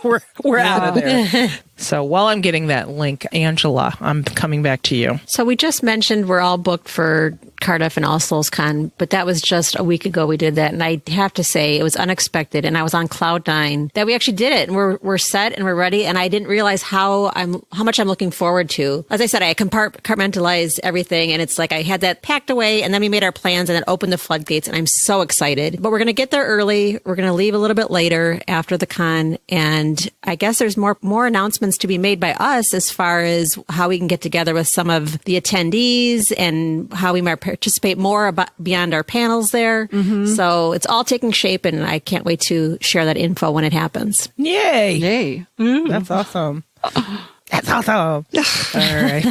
Speaker 1: We're out of there. So while I'm getting that link, Angela, I'm coming back to you.
Speaker 3: So we just mentioned we're all booked for Cardiff and All Souls Con, but that was just a week ago we did that. And I have to say it was unexpected. And I was on cloud 9 that we actually did it, and we're set and we're ready. And I didn't realize how much I'm looking forward to. As I said, I compartmentalized everything, and it's like I had that packed away, and then we made our plans and then opened the floodgates, and I'm so excited. But we're going to get there early. We're going to leave a little bit later after the con. And I guess there's more announcements to be made by us as far as how we can get together with some of the attendees and how we might participate more beyond our panels there. Mm-hmm. So it's all taking shape, and I can't wait to share that info when it happens.
Speaker 1: Yay!
Speaker 4: Yay!
Speaker 1: Mm. That's awesome. That's awesome. All right.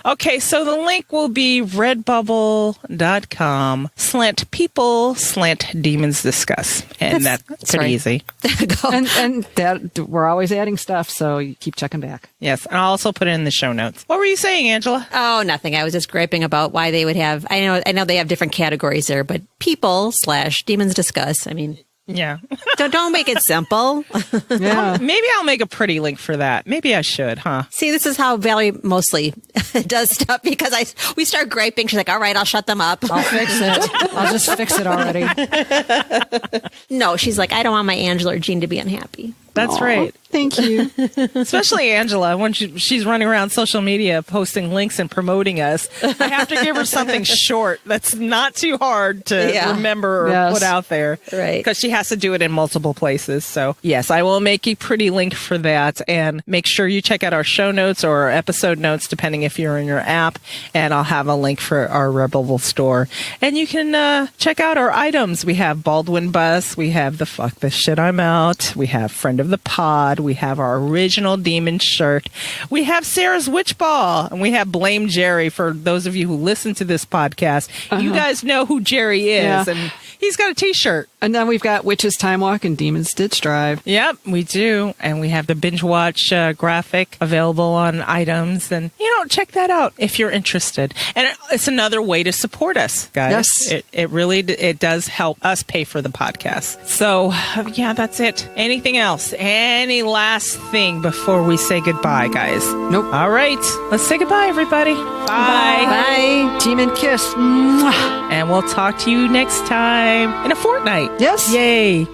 Speaker 1: Okay, so the link will be redbubble.com/people/demons discuss. And that's pretty easy.
Speaker 4: and that we're always adding stuff, so you keep checking back.
Speaker 1: Yes, and I'll also put it in the show notes. What were you saying, Angela?
Speaker 3: Oh, nothing. I was just griping about why they would have, I know they have different categories there, but people/demons discuss. I mean,
Speaker 1: yeah.
Speaker 3: Don't make it simple.
Speaker 4: Yeah.
Speaker 1: Maybe I'll make a pretty link for that. Maybe I should, huh?
Speaker 3: See, this is how Valerie mostly does stuff, because we start griping. She's like, all right, I'll shut them up.
Speaker 4: I'll fix it. I'll just fix it already.
Speaker 3: No, she's like, I don't want my Angela or Jean to be unhappy.
Speaker 1: That's right.
Speaker 4: Thank you.
Speaker 1: Especially Angela, when she's running around social media posting links and promoting us. I have to give her something short that's not too hard to remember or put out there.
Speaker 3: Right.
Speaker 1: Because she has to do it in multiple places. So, yes, I will make a pretty link for that. And make sure you check out our show notes or our episode notes, depending if you're in your app. And I'll have a link for our Redbubble store. And you can check out our items. We have Baldwin Bus. We have the Fuck This Shit, I'm Out. We have Friend of the Pod. We have our original demon shirt. We have Sarah's Witch Ball. And we have Blame Jerry. For those of you who listen to this podcast, you guys know who Jerry is. Yeah. And he's got a t-shirt.
Speaker 4: And then we've got Witch's Time Walk and Demon's Ditch Drive.
Speaker 1: Yep, we do. And we have the Binge Watch graphic available on items. And, check that out if you're interested. And it's another way to support us, guys.
Speaker 4: Yes.
Speaker 1: It really does help us pay for the podcast. So, yeah, that's it. Anything else? Any last thing before we say goodbye, guys?
Speaker 4: Nope.
Speaker 1: All right. Let's say goodbye, everybody. Bye.
Speaker 3: Bye.
Speaker 4: Demon kiss. Mwah.
Speaker 1: And we'll talk to you next time in a fortnight.
Speaker 4: Yes.
Speaker 1: Yay.